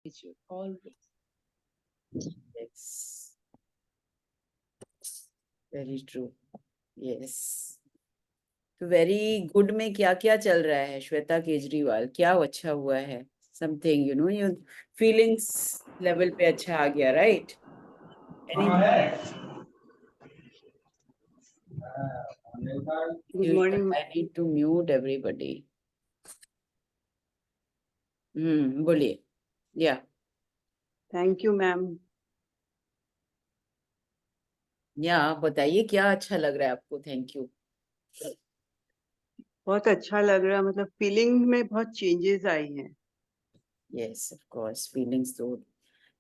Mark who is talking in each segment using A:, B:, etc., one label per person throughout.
A: It should always. Yes. Very true. Yes. तो very good में क्या क्या चल रहा है श्वेता केजरीवाल? क्या अच्छा हुआ है? समथिंग यू फीलिंग्स लेवल पे अच्छा आ गया, right?
B: Good morning.
A: I need to mute everybody. बोलिए। या
B: Thank you, ma'am.
A: बताइए क्या अच्छा लग रहा है आपको? Thank you.
B: बहुत अच्छा लग रहा है, मतलब फीलिंग में बहुत चेंजेस आई हैं।
A: यस ऑफ कोर्स, फीलिंग्स तो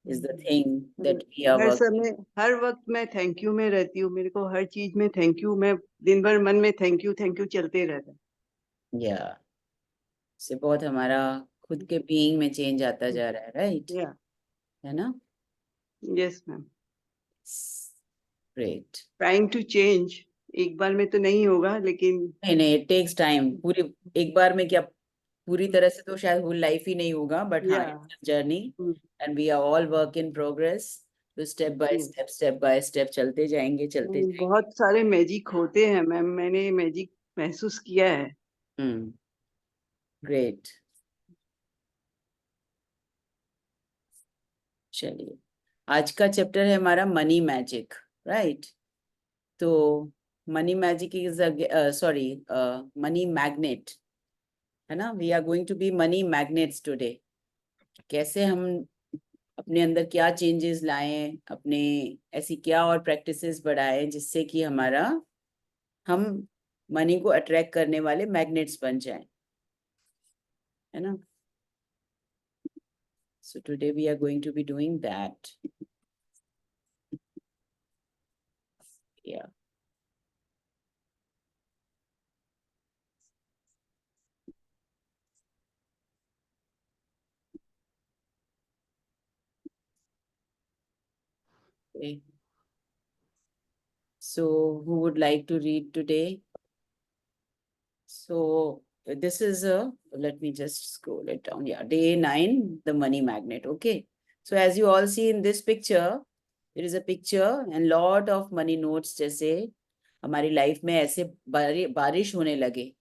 A: is the thing that we are
B: हर
A: वर्किंग।
B: समय हर वक्त मैं थैंक यू में रहती हूँ। मेरे को हर चीज में थैंक यू, मैं दिन भर मन में थैंक यू चलते रहता है।
A: या से बहुत हमारा खुद के बीइंग में चेंज आता जा रहा है, राइट?
B: या
A: है ना?
B: Yes ma'am.
A: Great.
B: Trying to change, एक बार में तो नहीं होगा, लेकिन
A: नहीं नहीं, इट टेक्स टाइम। पूरी एक बार में क्या, पूरी तरह से तो शायद होल लाइफ ही नहीं होगा, बट हाँ,
B: yeah
A: it's journey and we are all work in progress. तो स्टेप बाय स्टेप चलते जाएंगे, चलते जाएंगे।
B: बहुत सारे मैजिक होते हैं मैम, मैंने मैजिक महसूस किया है।
A: ग्रेट। चलिए, आज का चैप्टर है हमारा मनी मैजिक, राइट? तो money magic is sorry, money magnet, है ना? We are going to be money magnets today. कैसे हम अपने अंदर क्या चेंजेस लाएं, अपने ऐसी क्या और प्रैक्टिसेस बढ़ाएं जिससे कि हमारा हम मनी को अट्रैक्ट करने वाले मैग्नेट्स बन जाएं, है ना? So today we are going to be doing that. Yeah so who would like to read today? So this is let me just scroll it down. Yeah, day 9, the money magnet. Okay. So as you all see in this picture, there is a picture and lot of money notes जैसे हमारी life में ऐसे बारिश होने लगे।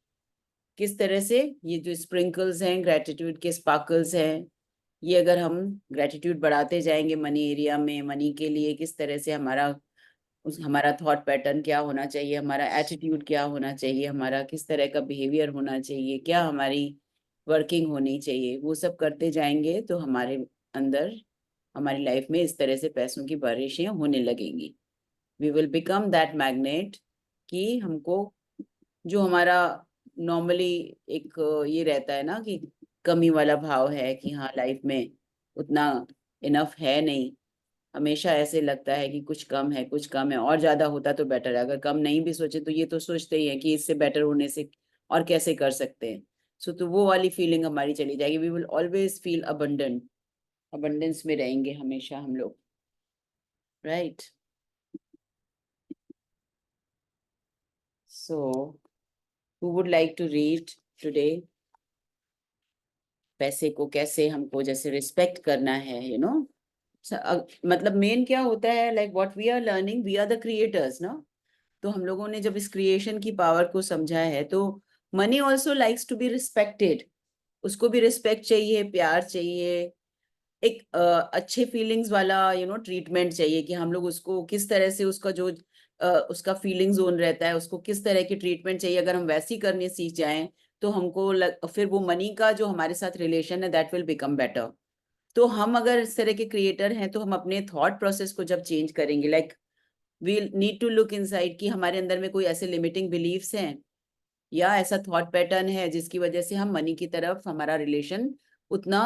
A: किस तरह से? ये जो स्प्रिंकल्स हैं, ग्रेटिट्यूड के स्पार्कल्स हैं, ये अगर हम ग्रेटिट्यूड बढ़ाते जाएंगे मनी एरिया में, मनी के लिए किस तरह से हमारा थॉट पैटर्न क्या होना चाहिए, हमारा एटीट्यूड क्या होना चाहिए, हमारा किस तरह का बिहेवियर होना चाहिए, क्या हमारी वर्किंग होनी चाहिए, वो सब करते जाएंगे तो हमारे अंदर, हमारी लाइफ में इस तरह से पैसों की बारिशें होने लगेंगी। We will become that magnet कि हमको जो हमारा नॉर्मली एक ये रहता है ना कि कमी वाला भाव है कि हाँ लाइफ में उतना इनफ है नहीं, हमेशा ऐसे लगता है कि कुछ कम है, कुछ कम है, और ज्यादा होता तो बेटर है। अगर कम नहीं भी सोचे तो ये तो सोचते ही है कि इससे बेटर होने से और कैसे कर सकते हैं। सो तो वो वाली फीलिंग हमारी चली जाएगी। We will always feel abundant, abundance में रहेंगे हमेशा हम लोग, right? So who would like to read today? पैसे को कैसे हमको जैसे रिस्पेक्ट करना है, मतलब मेन क्या होता है, like what we are learning, we are the creators ना। तो हम लोगों ने जब इस क्रिएशन की पावर को समझा है तो money also likes to be respected. उसको भी रिस्पेक्ट चाहिए, प्यार चाहिए, एक अच्छे फीलिंग्स वाला ट्रीटमेंट चाहिए कि हम लोग उसको किस तरह से उसका जो उसका फीलिंग जोन रहता है उसको किस तरह की ट्रीटमेंट चाहिए। अगर हम वैसी करने सीख जाएं तो फिर वो मनी का जो हमारे साथ रिलेशन है दैट विल बिकम बेटर। तो हम अगर इस तरह के क्रिएटर हैं तो हम अपने थॉट प्रोसेस को जब चेंज करेंगे, like we need to look inside कि हमारे अंदर में कोई ऐसे लिमिटिंग बिलीव्स हैं या ऐसा थॉट पैटर्न है जिसकी वजह से हम मनी की तरफ हमारा रिलेशन उतना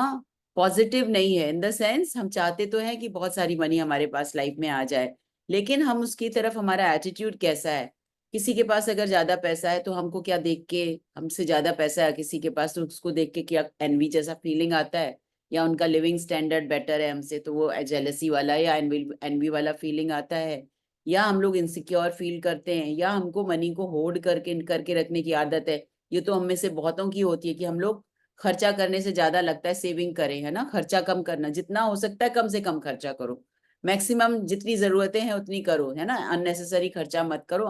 A: पॉजिटिव नहीं है। इन द सेंस हम चाहते तो हैं कि बहुत सारी मनी हमारे पास लाइफ में आ जाए, लेकिन हम उसकी तरफ हमारा एटीट्यूड कैसा है? किसी के पास अगर ज्यादा पैसा है तो हमको क्या देख के, हमसे ज्यादा पैसा है किसी के पास तो उसको देख के क्या एनवी जैसा फीलिंग आता है? या उनका लिविंग स्टैंडर्ड बेटर है हमसे तो वो जेलसी वाला या एनवी एनवी वाला फीलिंग आता है? या हम लोग इनसिक्योर फील करते हैं, या हमको मनी को होल्ड करके करके रखने की आदत है? ये तो हम में से बहुतों की होती है कि हम लोग खर्चा करने से ज्यादा लगता है सेविंग करें, है ना, खर्चा कम करना, जितना हो सकता है कम से कम खर्चा करो, मैक्सिमम जितनी जरूरतें हैं उतनी करो, है ना, अननेसेसरी खर्चा मत करो।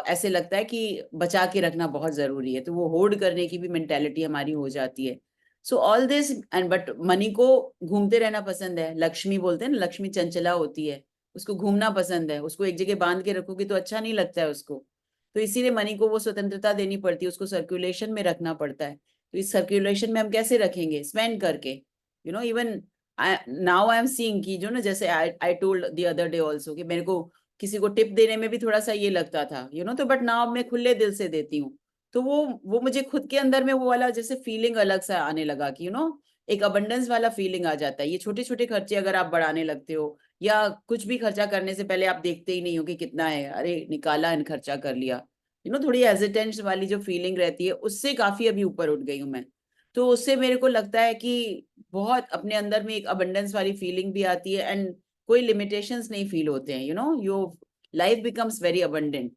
A: ऐसे लगता है कि बचा के रखना बहुत जरूरी है, तो वो होर्ड करने की भी मेंटेलिटी हमारी हो जाती है। So all this and but money को घूमते रहना पसंद है, लक्ष्मी बोलते हैं ना, लक्ष्मी चंचला होती है, उसको घूमना पसंद है, उसको एक जगह बांध के रखोगे तो अच्छा नहीं लगता है उसको। तो इसीलिए मनी को वो स्वतंत्रता देनी पड़ती है, उसको सर्कुलेशन में रखना पड़ता है। तो इस सर्कुलेशन में हम कैसे रखेंगे, स्पेंड करके, even now I am seeing कि जो ना, जैसे I told the other day also कि मेरे को किसी को टिप देने में भी थोड़ा सा ये लगता था, तो बट नाउ मैं खुले दिल से देती हूँ। तो वो मुझे खुद के अंदर में वो वाला जैसे फीलिंग अलग सा आने लगा कि एक अबंडेंस वाला फीलिंग आ जाता है। ये छोटे छोटे खर्चे अगर आप बढ़ाने लगते हो, या कुछ भी खर्चा करने से पहले आप देखते ही नहीं हो कि कितना है, अरे निकाला एंड खर्चा कर लिया, थोड़ी हेजिटेंस वाली जो फीलिंग रहती है, उससे काफी अभी ऊपर उठ गई हूँ मैं। तो उससे मेरे को लगता है कि बहुत अपने अंदर में एक अबंडेंस वाली फीलिंग भी आती है, एंड कोई लिमिटेशंस नहीं फील होते हैं, your life becomes very abundant.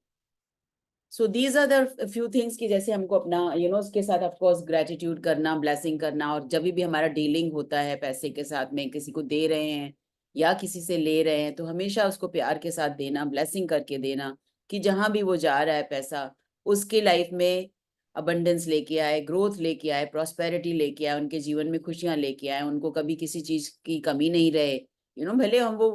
A: So these are the few things कि जैसे हमको अपना उसके साथ ऑफ कोर्स ग्रेटिट्यूड करना, ब्लेसिंग करना, और जब भी हमारा डीलिंग होता है पैसे के साथ में, किसी को दे रहे हैं या किसी से ले रहे हैं, तो हमेशा उसको प्यार के साथ देना, ब्लेसिंग करके देना, कि जहां भी वो जा रहा है पैसा, उसके लाइफ में अबंडेंस लेके आए, ग्रोथ लेके आए, प्रॉस्पेरिटी लेके आए, उनके जीवन में खुशियां लेके आए, उनको कभी किसी चीज की कमी नहीं रहे। भले हम वो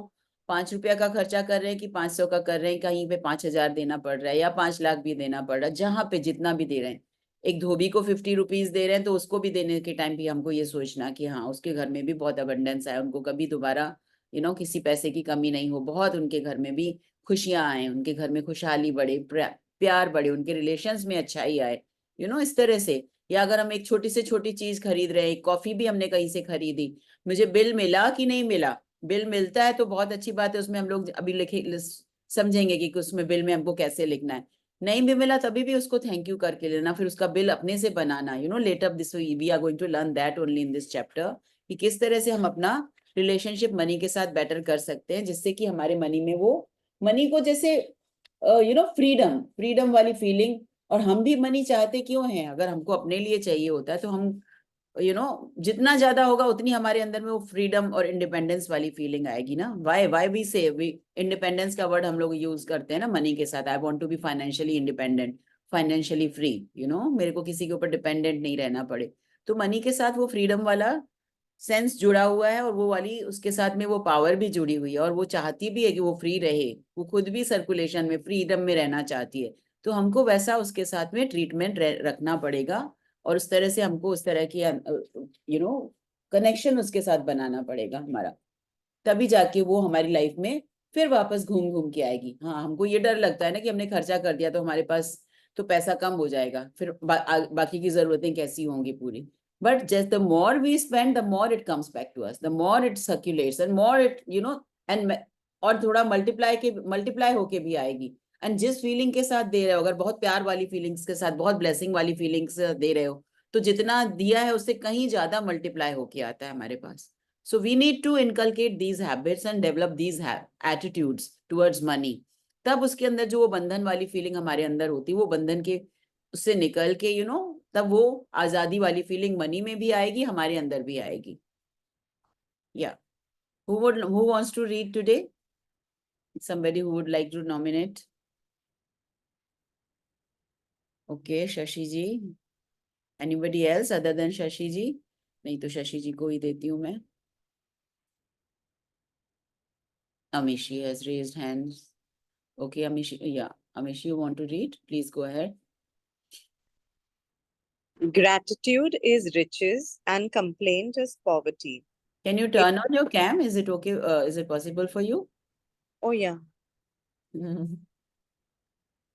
A: 5 रुपया का खर्चा कर रहे हैं कि 500 का कर रहे हैं, कहीं पे 5,000 देना पड़ रहा है या 5 लाख भी देना पड़ रहा है, जहां पे जितना भी दे रहे हैं, एक धोबी को 50 रुपीज दे रहे हैं, तो उसको भी देने के टाइम भी हमको ये सोचना कि हाँ, उसके घर में भी बहुत अबंडेंस आए, उनको कभी दोबारा किसी पैसे की कमी नहीं हो, बहुत उनके घर में भी खुशियां आए, उनके घर में खुशहाली बढ़े, प्यार बढ़े, उनके रिलेशंस में अच्छाई आए, इस तरह से। या अगर हम एक छोटी से छोटी चीज खरीद रहे हैं, कॉफी भी हमने कहीं से खरीदी, मुझे बिल मिला कि नहीं मिला, बिल मिलता है तो बहुत अच्छी बात है, उसमें हम लोग अभी लिखे समझेंगे कि उसमें बिल में हमको कैसे लिखना है। नहीं भी मिला तभी भी उसको थैंक यू करके लेना, फिर उसका बिल अपने से बनाना, later this we are going to learn that only in this chapter, कि किस तरह से हम अपना रिलेशनशिप मनी के साथ बेटर कर सकते हैं, जिससे कि हमारे मनी में वो मनी को जैसे फ्रीडम फ्रीडम वाली फीलिंग। और हम भी मनी चाहते क्यों हैं, अगर हमको अपने लिए चाहिए होता है तो हम जितना ज्यादा होगा उतनी हमारे अंदर में वो फ्रीडम और इंडिपेंडेंस वाली फीलिंग आएगी ना। Why we say we independence का वर्ड हम लोग यूज करते हैं ना मनी के साथ, I want to be financially independent, financially free, मेरे को किसी के ऊपर डिपेंडेंट नहीं रहना पड़े। तो मनी के साथ वो फ्रीडम वाला सेंस जुड़ा हुआ है, और वो वाली उसके साथ में वो पावर भी जुड़ी हुई है, और वो चाहती भी है कि वो फ्री रहे, वो खुद भी सर्कुलेशन में फ्रीडम में रहना चाहती है। तो हमको वैसा उसके साथ में ट्रीटमेंट रखना पड़ेगा, और उस तरह से हमको उस तरह की कनेक्शन उसके साथ बनाना पड़ेगा हमारा, तभी जाके वो हमारी लाइफ में फिर वापस घूम घूम के आएगी। हाँ, हमको ये डर लगता है ना कि हमने खर्चा कर दिया तो हमारे पास तो पैसा कम हो जाएगा, फिर बाकी की जरूरतें कैसी होंगी पूरी। But just the more we spend the more it comes back to us, the more it circulates and more it and और थोड़ा मल्टीप्लाई होके भी आएगी। एंड जिस फीलिंग के साथ दे रहे हो, अगर बहुत प्यार वाली फीलिंग्स के साथ, बहुत ब्लेसिंग वाली फीलिंग्स दे रहे हो, तो जितना दिया है उससे कहीं ज्यादा मल्टीप्लाई होके आता है हमारे पास। So we need to inculcate these habits and develop these attitudes towards money. तब उसके अंदर जो वो बंधन वाली फीलिंग हमारे अंदर होती है, वो बंधन के उससे निकल के तब वो आजादी वाली फीलिंग मनी में भी आएगी, हमारे अंदर भी आएगी। Yeah. Who wants to read today? Somebody who would like to nominate? Okay, Shashi ji. Anybody else other than Shashi ji? नहीं तो शशि जी को ही देती हूँ मैं। Amishi has raised hands. Okay, Amishi, yeah. Amishi, you want to read? Please go ahead.
C: Gratitude is riches and complaint is poverty.
A: Can you turn on your cam? Is it okay? Is it possible for you?
C: Oh, yeah.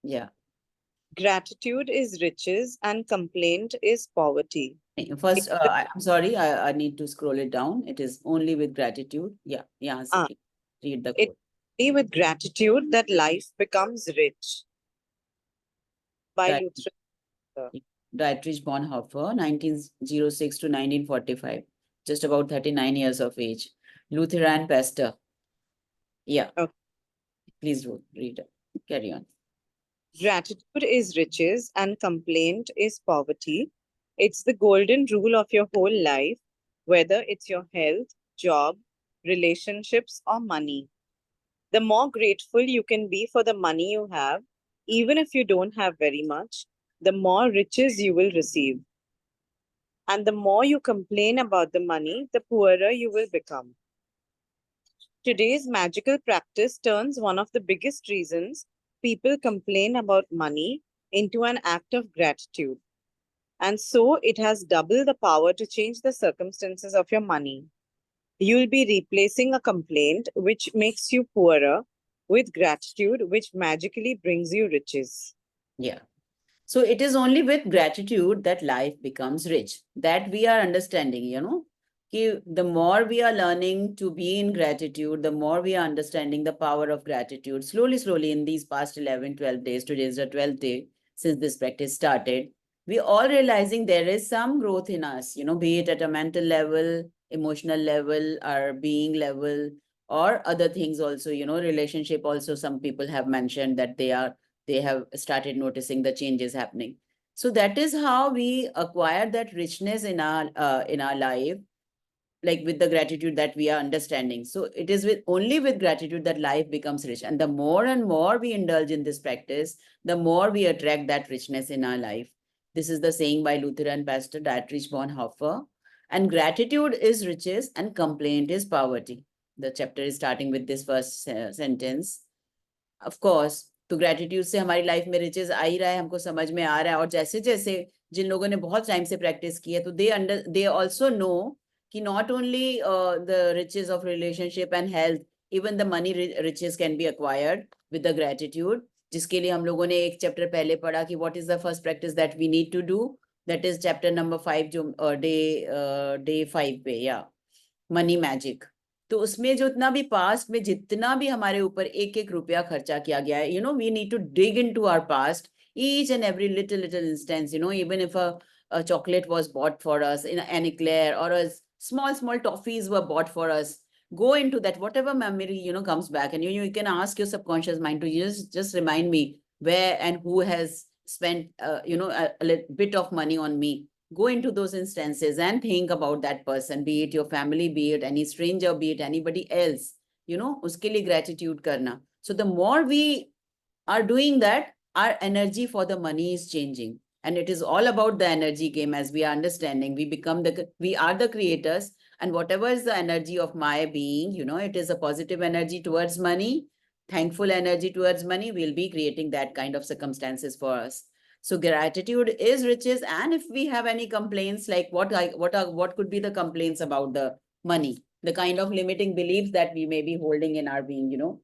A: Yeah.
C: Gratitude is riches and complaint is poverty.
A: First, I'm sorry, I need to scroll it down. It is only with gratitude. Yeah, yeah. Read the quote.
C: It's only with gratitude that life becomes rich. By Luther.
A: Dietrich Bonhoeffer, 1906 to 1945. Just about 39 years of age. Lutheran pastor. Yeah.
C: Okay.
A: Please read. Carry on.
C: Gratitude is riches and complaint is poverty. It's the golden rule of your whole life, whether it's your health, job, relationships, or money. The more grateful you can be for the money you have, even if you don't have very much, the more riches you will receive. And the more you complain about the money, the poorer you will become. Today's magical practice turns one of the biggest reasons people complain about money into an act of gratitude. And so it has double the power to change the circumstances of your money. You'll be replacing a complaint which makes you poorer with gratitude, which magically brings you riches.
A: Yeah. So it is only with gratitude that life becomes rich. That we are understanding, you know. The more we are learning to be in gratitude, the more we are understanding the power of gratitude. Slowly, in these past 11, 12 days, today is the 12th day since this practice started, we all realizing there is some growth in us, you know, be it at a mental level, emotional level, or being level, or other things also, you know, relationship also. Some people have mentioned that they have started noticing the changes happening. So that is how we acquire that richness in our life, like with the gratitude that we are understanding. So it is only with gratitude that life becomes rich. And the more and more we indulge in this practice, the more we attract that richness in our life. This is the saying by Lutheran pastor Dietrich Bonhoeffer. And gratitude is riches and complaint is poverty. The chapter is starting with this first sentence. Of course तो gratitude से हमारी life में riches आ ही रहा है, हमको समझ में आ रहा है। और जैसे जैसे जिन लोगों ने बहुत टाइम से प्रैक्टिस की है, तो दे ऑल्सो नो कि not only the riches of relationship and health, even the money riches can be acquired with the gratitude, जिसके लिए हम लोगों ने एक चैप्टर पहले पढ़ा कि what is the first practice that we need to do. That is chapter number 5 जो डे 5 पे, या मनी मैजिक। तो उसमें जो इतना भी पास्ट में जितना भी हमारे ऊपर एक एक रुपया खर्चा किया गया है, you know, we need to dig into our past, each and every little instance, you know, even if a chocolate was bought for us in an eclair, or a small toffees were bought for us, go into that, whatever memory, you know, comes back, and you can ask your subconscious mind to just remind me where and who has spent you know, a bit of money on me. Go into those instances and think about that person, be it your family, be it any stranger, be it anybody else, you know, uske liye gratitude karna. So the more we are doing that, our energy for the money is changing, and it is all about the energy game. As we are understanding, we are the creators, and whatever is the energy of my being, you know, it is a positive energy towards money, thankful energy towards money, we'll be creating that kind of circumstances for us. So gratitude is riches. And if we have any complaints, like what could be the complaints about the money, the kind of limiting beliefs that we may be holding in our being, you know,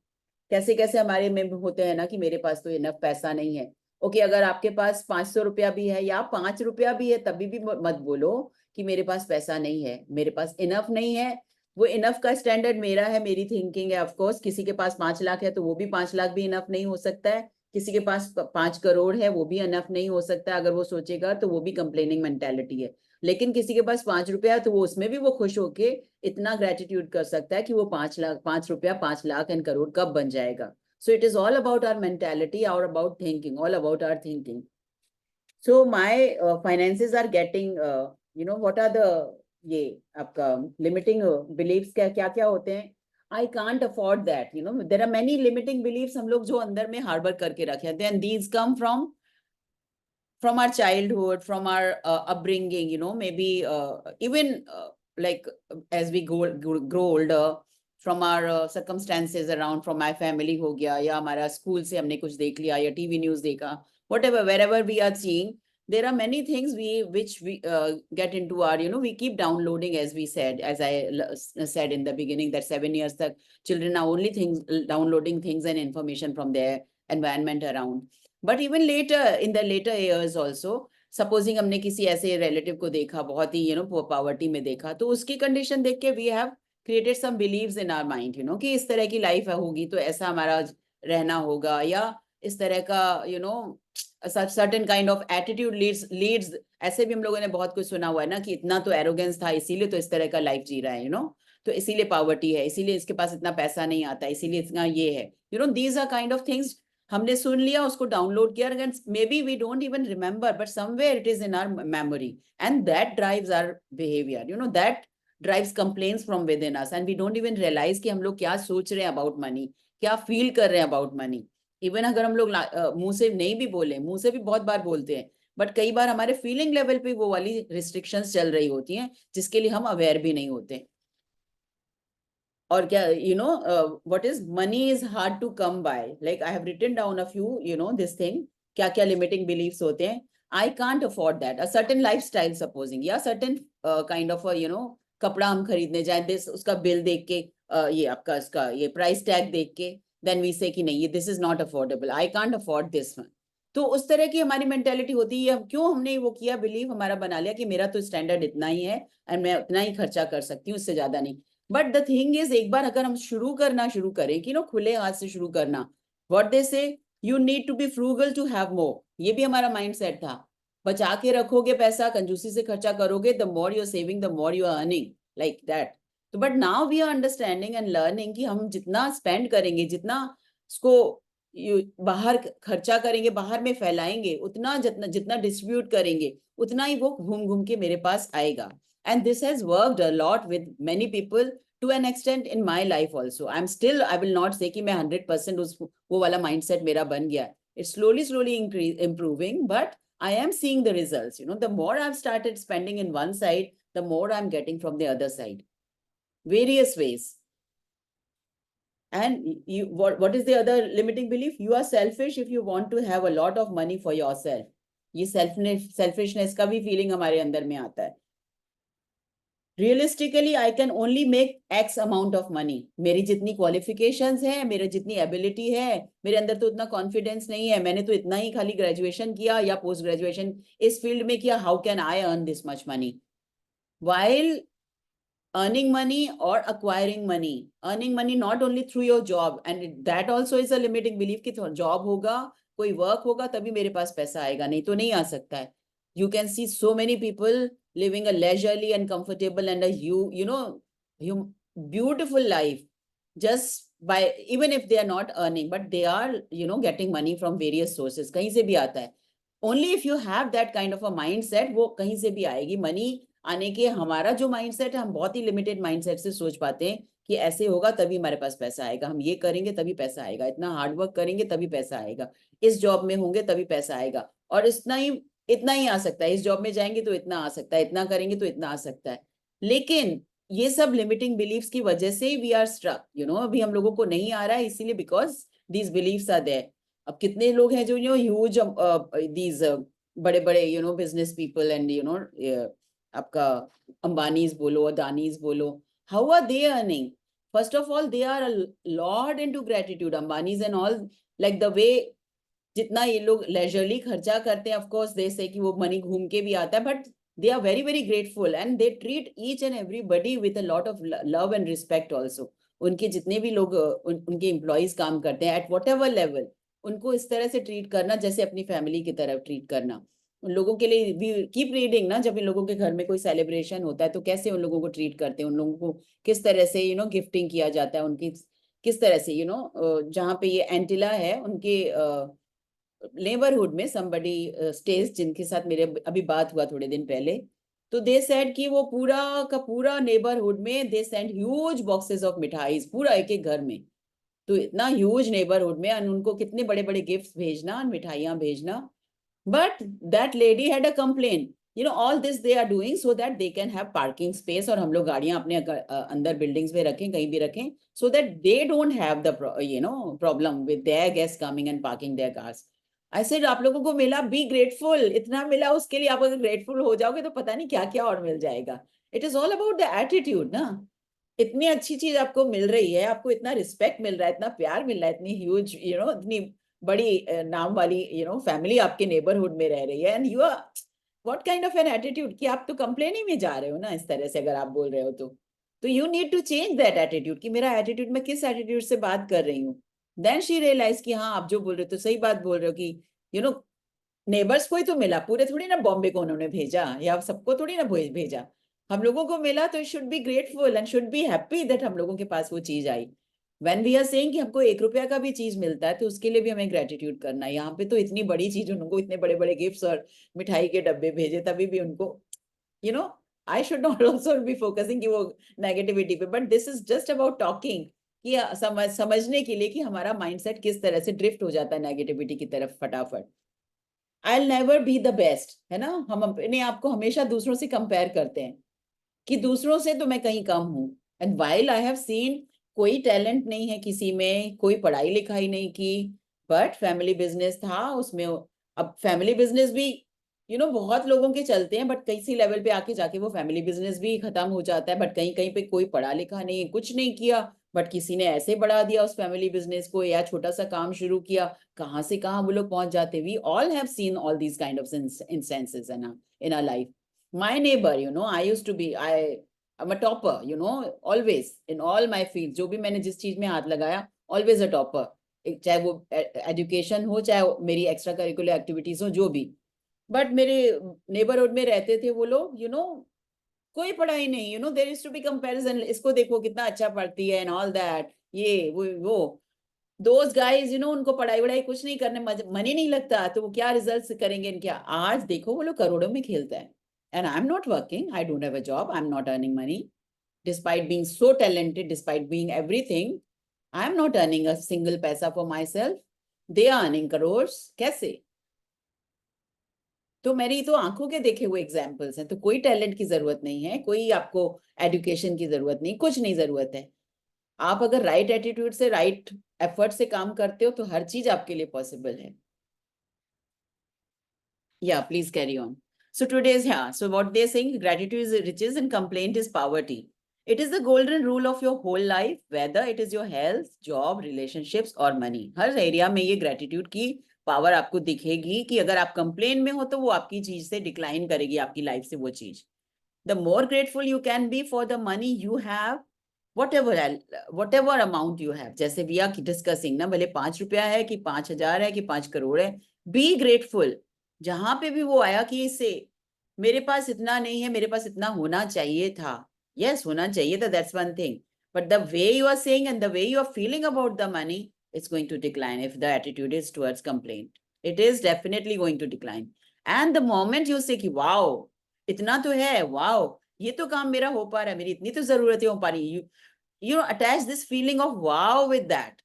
A: कैसे कैसे हमारे में होते हैं ना कि मेरे पास तो इनफ पैसा नहीं है। ओके, अगर आपके पास 500 रुपया भी है या 5 रुपया भी है, तभी भी मत बोलो कि मेरे पास पैसा नहीं है, मेरे पास इनफ नहीं है। वो इनफ का स्टैंडर्ड मेरा है, मेरी थिंकिंग है। ऑफ कोर्स किसी के पास 5 लाख है तो वो भी 5 लाख भी इनफ नहीं हो सकता है, किसी के पास 5 करोड़ है वो भी इनफ नहीं हो सकता। अगर वो सोचेगा तो वो भी कंप्लेनिंग मेंटालिटी है। लेकिन किसी के पास 5 रुपया है तो वो उसमें भी वो खुश होके इतना ग्रेटिट्यूड कर सकता है कि वो 5 लाख 5 रुपया 5 लाख एंड करोड़ कब बन जाएगा। So it is all about our mentality, और about thinking, all about our thinking. So my finances are getting, you know, what are the, ये आपका लिमिटिंग बिलीव्स क्या क्या क्या होते हैं। I can't afford that, you know, there are many limiting beliefs हम लोग जो अंदर में हार्बर करके रखे हैं, and these come from our childhood, from our upbringing, you know, maybe even like as we grow older, from our circumstances around, from my family हो गया, या हमारा स्कूल से हमने कुछ देख लिया, या टीवी न्यूज देखा, whatever, wherever we are seeing, there are many things which we get into our, you know, we keep downloading, as we said, as I said in the beginning, that 7 years that children are only downloading things and information from their environment around. But even later, in the later years also, supposing हमने किसी ऐसे relative को देखा बहुत ही, you know, poverty में देखा, तो उसकी condition देख के we have created some beliefs in our mind, you know, कि इस तरह की life होगी तो ऐसा हमारा रहना होगा, या इस तरह का, you know, certain kind of attitude leads ऐसे भी हम लोगों ने बहुत कुछ सुना हुआ है ना, कि इतना तो arrogance था इसीलिए तो इस तरह का life जी रहा है, you know, तो इसीलिए poverty है, इसीलिए इसके पास इतना पैसा नहीं आता, इसीलिए इतना ये है, you know, these are kind of things हमने सुन लिया, उसको डाउनलोड किया, maybe we don't even remember, but somewhere it is in our memory, and that drives our behaviour, you know, that drives complains from within us, and we don't even realise कि हम लोग क्या सोच रहे हैं about money, क्या feel कर रहे हैं अबाउट मनी। इवन अगर हम लोग मुंह से नहीं भी बोले, मुंह से भी बहुत बार बोलते हैं, बट कई बार हमारे फीलिंग लेवल पे वो वाली रिस्ट्रिक्शंस चल रही होती हैं जिसके लिए हम अवेयर भी नहीं होते। और क्या, you know, what is money is hard to come by, like I have written down a few, you know, this thing, क्या क्या लिमिटिंग बिलीफ्स होते हैं। I can't afford that, a certain lifestyle supposing, या certain kind of, you know, कपड़ा हम खरीदने जाए, this उसका बिल देख के, ये आपका इसका ये प्राइस टैग देख के, देन वी से कि नहीं, ये this is not affordable, I can't afford this one. तो उस तरह की हमारी मेंटेलिटी होती है। क्यों हमने वो किया, बिलीव हमारा बना लिया कि मेरा तो स्टैंडर्ड इतना ही है एंड मैं उतना ही खर्चा कर सकती हूँ, उससे ज्यादा नहीं। बट द थिंग इज, एक बार अगर हम शुरू करें कि नो, खुले हाथ से शुरू करना, what they say, you need to be frugal to have more, ये भी हमारा माइंडसेट था। बचा के रखोगे पैसा, कंजूसी से खर्चा करोगे, the more you are saving the more you are earning, like that. तो but now we are understanding and learning कि हम जितना स्पेंड करेंगे, जितना उसको बाहर खर्चा करेंगे, बाहर में फैलाएंगे, उतना जितना जितना डिस्ट्रीब्यूट करेंगे, उतना ही वो घूम घूम के मेरे पास आएगा। And this has worked a lot with many people to an extent in my life also. I'm still, I will not say कि मैं 100% उस वो वाला mindset मेरा बन गया। It's slowly improving, but I am seeing the results. You know, the more I've started spending in one side, the more I'm getting from the other side, various ways. And you, what is the other limiting belief? You are selfish if you want to have a lot of money for yourself. ये selfishness का भी feeling हमारे अंदर में आता है। Realistically I can only make x amount of money, मेरी जितनी क्वालिफिकेशंस हैं, मेरे जितनी एबिलिटी है, मेरे अंदर तो उतना कॉन्फिडेंस नहीं है, मैंने तो इतना ही खाली ग्रेजुएशन किया या पोस्ट ग्रेजुएशन इस फील्ड में किया, how can I earn this much money? while earning money or acquiring money, earning money not only through your job, and that also is a limiting belief कि job होगा, कोई work होगा तभी मेरे पास पैसा आएगा, नहीं तो नहीं आ सकता है। You can see so many people living a leisurely and comfortable and a you know beautiful life just by, even if they are not earning, but they are, you know, getting money from various sources, कहीं से भी आता है। Only if you have that kind of a mindset, वो कहीं से भी आएगी। मनी आने के हमारा जो माइंडसेट है, हम बहुत ही लिमिटेड माइंडसेट से सोच पाते हैं कि ऐसे होगा तभी हमारे पास पैसा आएगा, हम ये करेंगे तभी पैसा आएगा, इतना हार्ड वर्क करेंगे तभी पैसा आएगा, इस जॉब में होंगे तभी पैसा आएगा, और इतना ही आ सकता है, इस जॉब में जाएंगे तो इतना आ सकता है, इतना करेंगे तो इतना आ सकता है। लेकिन ये सब लिमिटिंग बिलीफ्स की वजह से we are struck, you know, अभी हम लोगों को नहीं आ रहा है इसीलिए because these beliefs are there. अब कितने लोग हैं जो यू नो ह्यूज दीज बड़े बड़े you know business people and you know आपका अंबानीज बोलो, अदानीज बोलो, how are they earning? First of all they are a lot into gratitude, Ambanis and all, like the way जितना ये लोग लेजरली खर्चा करते हैं, ऑफ कोर्स दे से कि वो मनी घूम के भी आता है, but they are very very grateful and they treat each and everybody with a lot of love and respect also. उनके जितने भी लोग उनके एम्प्लॉइज काम करते हैं एट वॉट एवर लेवल, उनको इस तरह से ट्रीट करना जैसे अपनी फैमिली की तरह ट्रीट करना। उन लोगों के लिए भी कीप रीडिंग ना, जब इन लोगों के घर में कोई सेलिब्रेशन होता है तो कैसे उन लोगों को ट्रीट करते हैं, उन लोगों को किस तरह से यू नो गिफ्टिंग किया जाता है, उनकी किस तरह से यू नो जहाँ पे ये एंटिला है उनके नेबरहुड में somebody stays, जिनके साथ मेरे अभी बात हुआ थोड़े दिन पहले, तो दे सेड कि वो पूरा का पूरा नेबरहुड में they send huge boxes of mithais, पूरा एक एक घर में, तो इतना ह्यूज नेबरहुड में उनको कितने बड़े बड़े गिफ्ट्स भेजना, मिठाइयाँ भेजना। But that lady had a complain, you know, all this they are doing so that they can have parking space, और हम लोग गाड़ियां अपने अंदर बिल्डिंग्स में रखें, कहीं भी रखें, सो that they don't have the you know problem with their guest coming and parking their cars. I said आप लोगों को मिला, बी ग्रेटफुल, इतना मिला, उसके लिए आप अगर ग्रेटफुल हो जाओगे तो पता नहीं क्या क्या और मिल जाएगा। It is all about the attitude ना। इतनी अच्छी चीज आपको मिल रही है, आपको इतना रिस्पेक्ट मिल रहा है, इतना प्यार मिल रहा है, इतनी ह्यूज यू नो इतनी बड़ी नाम वाली यू नो फैमिली आपके नेबरहुड में रह रही है, and you are what kind of an attitude कि आप तो कंप्लेनिंग में जा रहे हो ना इस तरह से, अगर आप बोल रहे हो तो you need to change that attitude कि मेरा एटीट्यूड, मैं किस एटीट्यूड से बात कर रही हूँ। देन शी रियलाइज कि हाँ आप जो बोल रहे हो तो सही बात बोल रहे हो कि यू नो नेबर्स को ही तो मिला, पूरे थोड़ी ना बॉम्बे को उन्होंने भेजा या सबको थोड़ी ना भेजा, हम लोगों को मिला, तो should be grateful and should be happy that हम लोगों के पास वो चीज आई। When we are saying कि हमको 1 रुपया का भी चीज मिलता है तो उसके लिए भी हमें ग्रेटिट्यूड करना है। यहाँ पे तो इतनी बड़ी चीज, उनको इतने बड़े बड़े गिफ्ट्स और मिठाई के डब्बे भेजे, तभी भी उनको I should not also be focusing कि वो नेगेटिविटी पे, but this is just about talking कि समझने के लिए कि हमारा माइंडसेट किस तरह से ड्रिफ्ट हो जाता है नेगेटिविटी की तरफ फटाफट। I will never be the best, है ना, हम अपने आप को हमेशा दूसरों से कंपेयर करते हैं कि दूसरों से तो मैं कहीं कम हूँ। And while I have seen कोई टैलेंट नहीं है किसी में, कोई पढ़ाई लिखाई नहीं की, बट फैमिली बिजनेस था उसमें। अब फैमिली बिजनेस भी बहुत लोगों के चलते हैं, बट किसी लेवल पे आके जाके वो फैमिली बिजनेस भी खत्म हो जाता है। बट कहीं कहीं पे कोई पढ़ा लिखा नहीं, कुछ नहीं किया, बट किसी ने ऐसे बढ़ा दिया उस फैमिली बिजनेस को, या छोटा सा काम शुरू किया, कहाँ से कहाँ वो लोग पहुंच जाते। We all have seen all these kind of instances in our life. My neighbor, I used to be, I'm a topper, always in all my fields. जो भी मैंने जिस चीज में हाथ लगाया, always a topper. चाहे वो एजुकेशन हो, चाहे मेरी एक्स्ट्रा करिकुलर एक्टिविटीज हो, जो भी। बट मेरे नेबरहुड में रहते थे वो लोग, कोई पढ़ाई नहीं, there is to be comparison, इसको देखो कितना अच्छा पढ़ती है एंड ऑल दैट, ये वो दोज गाइज, उनको पढ़ाई वढ़ाई कुछ नहीं करने, मन ही नहीं लगता, तो वो क्या रिजल्ट करेंगे इनके। आज देखो वो लोग करोड़ों में खेलता है। And I'm not working. I don't have a job. I'm not earning money. Despite being so talented, despite being everything, I'm not earning a single paisa for myself. They are earning crores. कैसे? तो मेरी तो आंखों के देखे हुए examples हैं। तो कोई टैलेंट की जरूरत नहीं है, कोई आपको एजुकेशन की जरूरत नहीं, कुछ नहीं जरूरत है। आप अगर राइट एटीट्यूड से, राइट एफर्ट से काम करते हो तो हर चीज आपके लिए पॉसिबल है। या please carry on. So today's, so what they're saying, gratitude is riches and complaint is poverty. It is the golden rule of your whole life, whether it is your health, job, relationships or money. Her area में ये gratitude की power आपको दिखेगी कि अगर आप complain में हो तो वो आपकी चीज से डिक्लाइन करेगी, आपकी लाइफ से वो चीज। The more grateful you can be for the money you have, whatever amount you have, जैसे we are discussing ना, भले 5 रुपया है कि 5,000 है कि 5 करोड़ है, be grateful। जहां पे भी वो आया कि इससे मेरे पास इतना नहीं है, मेरे पास इतना होना चाहिए था, यस होना चाहिए था, that's one thing, but the way you are saying and the way you are feeling about the money, it's going to decline if the attitude is towards complaint, it is definitely going to decline. And the moment you say कि wow इतना तो है, wow ये तो काम मेरा हो पा रहा है, मेरी इतनी तो जरूरत है हो पा रही, you attach this feeling of wow with that.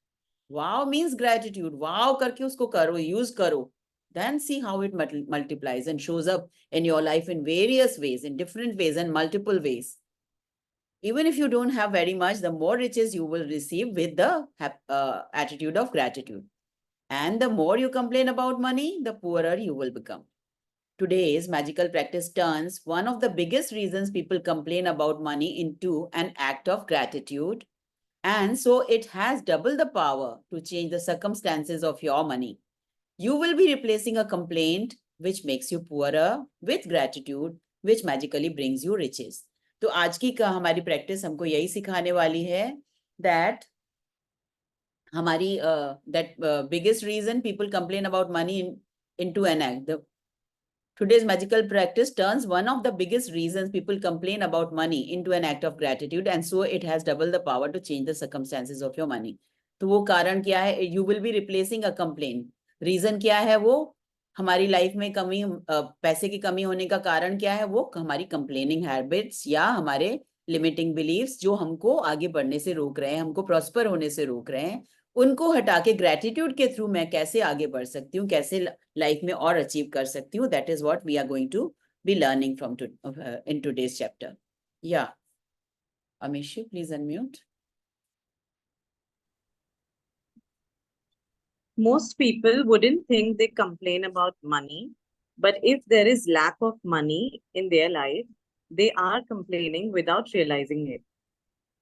A: Wow means gratitude. Wow करके उसको करो, use करो, then see how it multiplies and shows up in your life in various ways, in different ways and multiple ways. Even if you don't have very much, the more riches you will receive with the attitude of gratitude. And the more you complain about money, the poorer you will become. Today's magical practice turns one of the biggest reasons people complain about money into an act of gratitude. And so it has double the power to change the circumstances of your money. You will be replacing a complaint which makes you poorer with gratitude, which magically brings you riches. तो आज की हमारी practice हमको यही सिखाने वाली है that हमारी that biggest reason people complain about money into an act. Today's magical practice turns one of the biggest reasons people complain about money into an act of gratitude, and so it has double the power to change the circumstances of your money. तो वो कारण क्या है? You will be replacing a complaint. Reason क्या है? वो हमारी life में कमी, पैसे की कमी होने का कारण क्या है? वो हमारी कंप्लेनिंग हैबिट्स या हमारे लिमिटिंग बिलीव्स जो हमको आगे बढ़ने से रोक रहे हैं, हमको प्रॉस्पर होने से रोक रहे हैं, उनको हटा के ग्रेटिट्यूड के थ्रू मैं कैसे आगे बढ़ सकती हूँ, कैसे लाइफ में और अचीव कर सकती हूँ। That is what we are going to be learning from in today's chapter. या Amishi, please unmute.
C: Most people wouldn't think they complain about money, but if there is lack of money in their life, they are complaining without realizing it.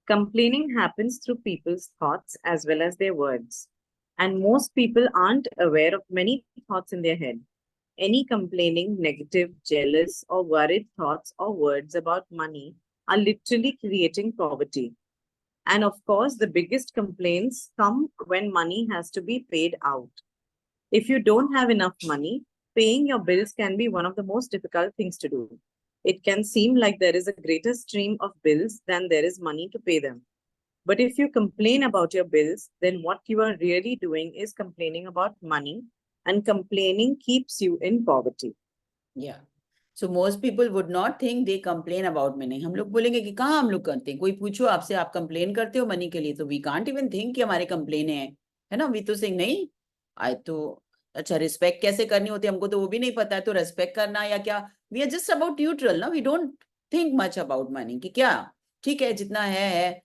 C: Complaining happens through people's thoughts as well as their words. And most people aren't aware of many thoughts in their head. Any complaining, negative, jealous, or worried thoughts or words about money are literally creating poverty. And of course, the biggest complaints come when money has to be paid out. If you don't have enough money, paying your bills can be one of the most difficult things to do. It can seem like there is a greater stream of bills than there is money to pay them. But if you complain about your bills, then what you are really doing is complaining about money, and complaining keeps you in poverty.
A: Yeah. So most people would not think they complain about money. हम लोग बोलेंगे कि कहाँ हम लोग करते हैं, कोई पूछो आपसे आप कंप्लेन करते हो मनी के लिए, तो वी कांट इवन थिंक कि हमारे कंप्लेन है ना, वी तो सिंग नहीं आई तो अच्छा रिस्पेक्ट कैसे करनी होती है हमको तो वो भी नहीं पता है, तो रेस्पेक्ट करना या क्या, we are just about neutral ना, we don't think much about money कि क्या ठीक है जितना है।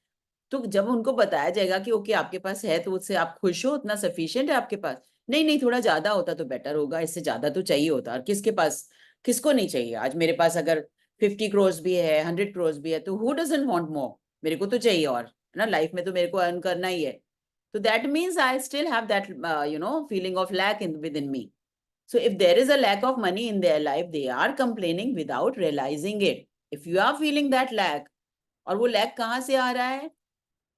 A: तो जब उनको बताया जाएगा कि ओके आपके पास है तो उससे आप खुश हो, उतना सफिशिएंट है आपके पास, नहीं नहीं थोड़ा ज्यादा होता तो बेटर होगा, इससे ज्यादा तो चाहिए होता, और किसके पास किसको नहीं चाहिए। आज मेरे पास अगर 50 करोड़ भी है 100 करोड़ भी है तो हु डजंट वांट मोर, मेरे को तो चाहिए और है ना, लाइफ में तो मेरे को अर्न करना ही है। तो that means I still have that feeling of lack in within me. So if there is a lack of money in their life, they are complaining without realizing it. If you are feeling that lack, और वो lack कहाँ से आ रहा है,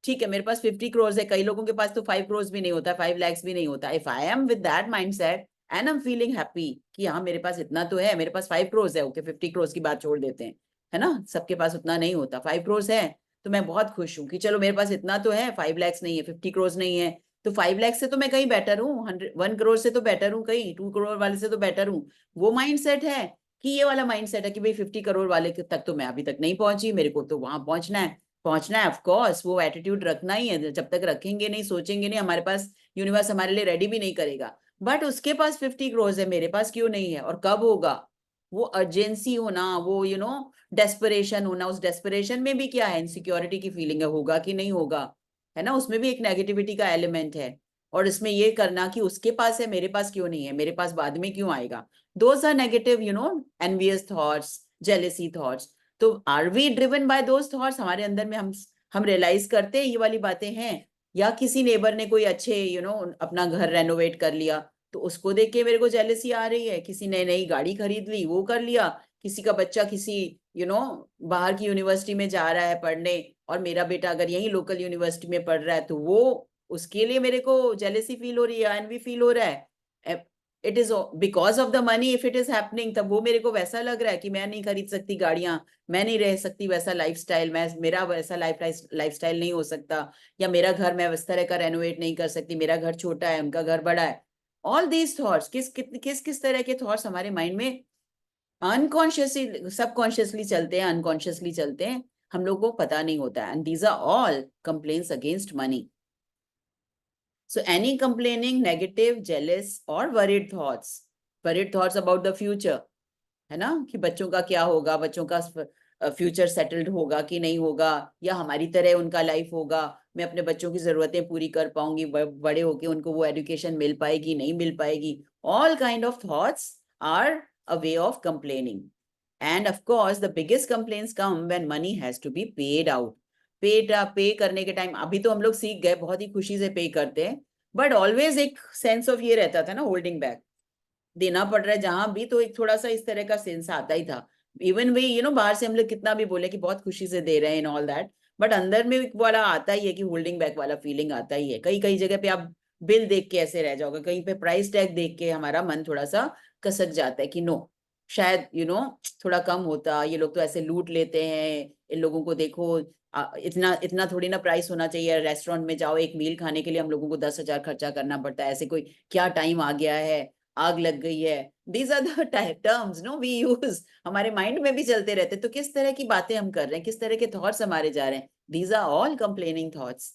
A: ठीक है मेरे पास 50 करोड़ है, कई लोगों के पास तो 5 करोड़ भी नहीं होता, 5 lakhs भी नहीं होता। If I am with that mindset and I am feeling happy कि हाँ मेरे पास इतना तो है, मेरे पास 5 करोड़ है, ओके 50 करोड़ की बात छोड़ देते हैं, है ना, सबके पास उतना नहीं होता, 5 करोड़ है तो मैं बहुत खुश हूँ कि चलो मेरे पास इतना तो है, 5 lakhs नहीं है, 50 करोड़ नहीं है, तो 5 lakhs से तो मैं कहीं बेटर हूँ, 1 करोड़ से तो बेटर हूँ, कहीं 2 करोड़ वाले से तो बेटर हूँ। वो माइंडसेट है कि ये वाला माइंडसेट है कि भाई 50 करोड़ वाले तक तो मैं अभी तक नहीं पहुंची, मेरे को तो वहां पहुंचना है। ऑफ कोर्स वो एटीट्यूड रखना ही है, जब तक रखेंगे नहीं सोचेंगे नहीं हमारे पास यूनिवर्स हमारे लिए रेडी भी नहीं करेगा। बट उसके पास 50 करोड़ है, मेरे पास क्यों नहीं है, और कब होगा, वो अर्जेंसी होना, वो डेस्परेशन होना, उस डेस्परेशन में भी क्या है, इनसिक्योरिटी की फीलिंग है, होगा कि नहीं होगा, है ना, उसमें भी एक नेगेटिविटी का एलिमेंट है। और इसमें ये करना कि उसके पास है मेरे पास क्यों नहीं है, मेरे पास बाद में क्यों आएगा, those are negative envious thoughts, jealousy thoughts. तो are we driven by those thoughts, हमारे अंदर में हम रियलाइज करते हैं ये वाली बातें हैं, या किसी नेबर ने कोई अच्छे अपना घर रेनोवेट कर लिया तो उसको देख के मेरे को जेलेसी आ रही है, किसी ने नई गाड़ी खरीद ली वो कर लिया, किसी का बच्चा किसी बाहर की यूनिवर्सिटी में जा रहा है पढ़ने, और मेरा बेटा अगर यही लोकल यूनिवर्सिटी में पढ़ रहा है तो वो उसके लिए मेरे को जेलेसी फील हो रही है, एनवी फील हो रहा है। It is because of the money if it is happening, तब वो मेरे को वैसा लग रहा है कि मैं नहीं खरीद सकती गाड़ियां, मैं नहीं रह सकती वैसा लाइफस्टाइल, मेरा वैसा लाइफस्टाइल नहीं हो सकता, या मेरा घर मैं इस तरह का रेनोवेट नहीं कर सकती, मेरा घर छोटा है उनका घर बड़ा है। ऑल दीज थॉट्स किस तरह के थॉट्स हमारे माइंड में अनकॉन्शियसली सबकॉन्शियसली चलते हैं, अनकॉन्शियसली चलते हैं, हम लोग को पता नहीं होता है, and these are all complaints against money. So any complaining, negative, jealous or worried thoughts about the future, है ना, कि बच्चों का क्या होगा, बच्चों का फ्यूचर सेटल्ड होगा कि नहीं होगा, या हमारी तरह उनका लाइफ होगा, मैं अपने बच्चों की जरूरतें पूरी कर पाऊंगी, बड़े होके उनको वो एजुकेशन मिल पाएगी नहीं मिल पाएगी। All kind of thoughts are a way of complaining. And of course the biggest complaints come when money has to be paid out. Pay करने के टाइम, अभी तो हम लोग सीख गए बहुत ही खुशी से पे करते हैं, बट ऑलवेज एक सेंस ऑफ ये रहता था ना, होल्डिंग बैक, देना पड़ रहा है जहां भी, तो एक थोड़ा सा इस तरह का सेंस आता ही था। इवन वे बाहर से हम लोग कितना भी बोले कि बहुत खुशी से दे रहे हैं इन ऑल दैट, बट अंदर में एक वाला आता ही है कि होल्डिंग बैक वाला फीलिंग आता ही है। कई कई जगह पे आप बिल देख के ऐसे रह जाओगे, कहीं पे प्राइस टैग देख के हमारा मन थोड़ा सा कसक जाता है कि नो, शायद थोड़ा कम होता, ये लोग तो ऐसे लूट लेते हैं, इन लोगों को देखो, इतना इतना थोड़ी ना प्राइस होना चाहिए, रेस्टोरेंट में जाओ एक मील खाने के लिए हम लोगों को 10,000 खर्चा करना पड़ता है, ऐसे कोई क्या टाइम आ गया है, आग लग गई है। These are the terms we use, हमारे माइंड में भी चलते रहते, तो किस तरह की बातें हम कर रहे हैं, किस तरह के थॉट्स हमारे जा रहे हैं, these are all complaining thoughts.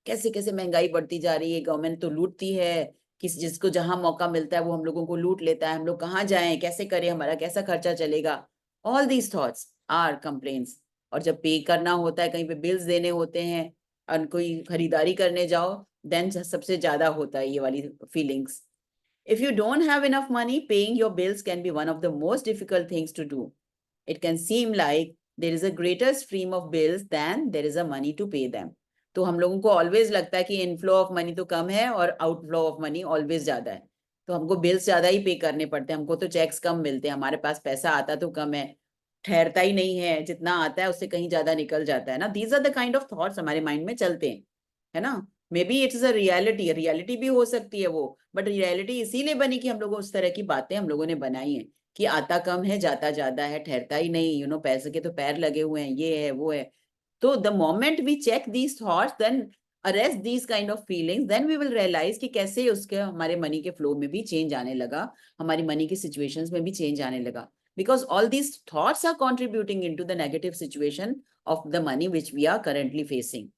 A: कैसे कैसे महंगाई बढ़ती जा रही है, गवर्नमेंट तो लूटती है, जिसको जहां मौका मिलता है वो हम लोगों को लूट लेता है, हम लोग कहाँ जाएं, कैसे करें, हमारा कैसा खर्चा चलेगा। All these thoughts are complaints. और जब पे करना होता है, कहीं पे बिल्स देने होते हैं और कोई खरीदारी करने जाओ, देन सबसे ज्यादा होता है ये वाली feelings. If you don't have enough money, paying your bills can be one of the most difficult things to do. It can seem like there is a greater stream of bills than there is a money to pay them. तो हम लोगों को always लगता है कि inflow of money तो कम है और आउटफ्लो ऑफ मनी ऑलवेज ज्यादा है, तो हमको बिल्स ज्यादा ही पे करने पड़ते हैं, हमको तो चेक्स कम मिलते हैं, हमारे पास पैसा आता तो कम है, ठहरता ही नहीं है, जितना आता है उससे कहीं ज्यादा निकल जाता है ना। These are the kind of thoughts हमारे माइंड में चलते हैं, है ना। Maybe it's a reality भी हो सकती है वो, बट रियलिटी इसीलिए बनी कि हम लोगों उस तरह की बातें हम लोगों ने बनाई है कि आता कम है जाता ज्यादा है, ठहरता ही नहीं, पैसे के तो पैर लगे हुए हैं, ये है वो है। तो the moment we check these thoughts, then arrest these kind of feelings, then we will realize कि कैसे उसके हमारे मनी के फ्लो में भी चेंज आने लगा, हमारी मनी की सिचुएशंस में भी चेंज आने लगा, because all these thoughts are contributing into the negative situation of the money which we are currently facing.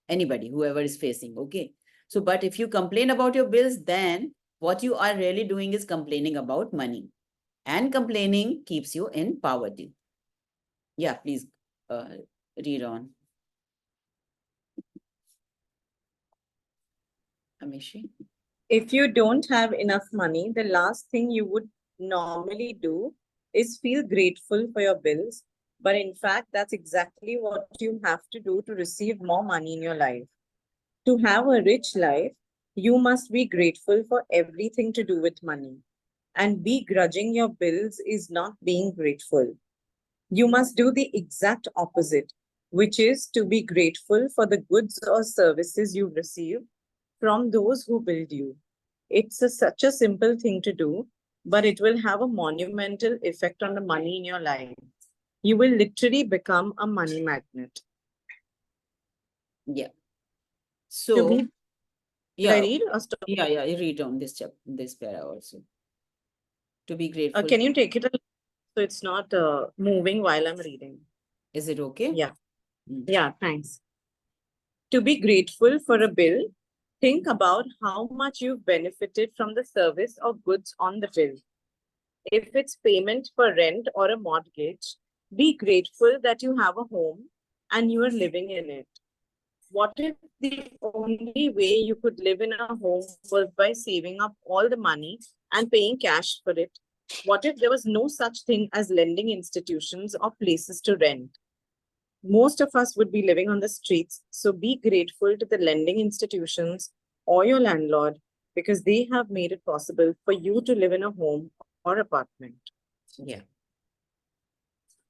A: Anybody, whoever is facing, okay? So, but if you complain about your bills, then what you are really doing is complaining about money, and complaining keeps you in poverty. Yeah, please read on. Amishi?
C: If you don't have enough money, the last thing you would normally do is feel grateful for your bills. But in fact, that's exactly what you have to do to receive more money in your life. To have a rich life, you must be grateful for everything to do with money. And begrudging your bills is not being grateful. You must do the exact opposite, which is to be grateful for the goods or services you receive from those who build you. It's such a simple thing to do, but it will have a monumental effect on the money in your life. You will literally become a money magnet.
A: Yeah.
C: To
A: So,
C: be, should I
A: yeah,
C: read or stop?
A: yeah, you read on this chapter, this para also. To be grateful.
C: Can you take it so it's not moving while I'm reading?
A: Is it okay?
C: Yeah.
A: Mm.
C: Yeah, thanks. To be grateful for a bill, think about how much you've benefited from the service or goods on the bill. If it's payment for rent or a mortgage, be grateful that you have a home and you are living in it. What if the only way you could live in a home was by saving up all the money and paying cash for it? What if there was no such thing as lending institutions or places to rent? Most of us would be living on the streets, so be grateful to the lending institutions or your landlord because they have made it possible for you to live in a home or apartment.
A: Yeah.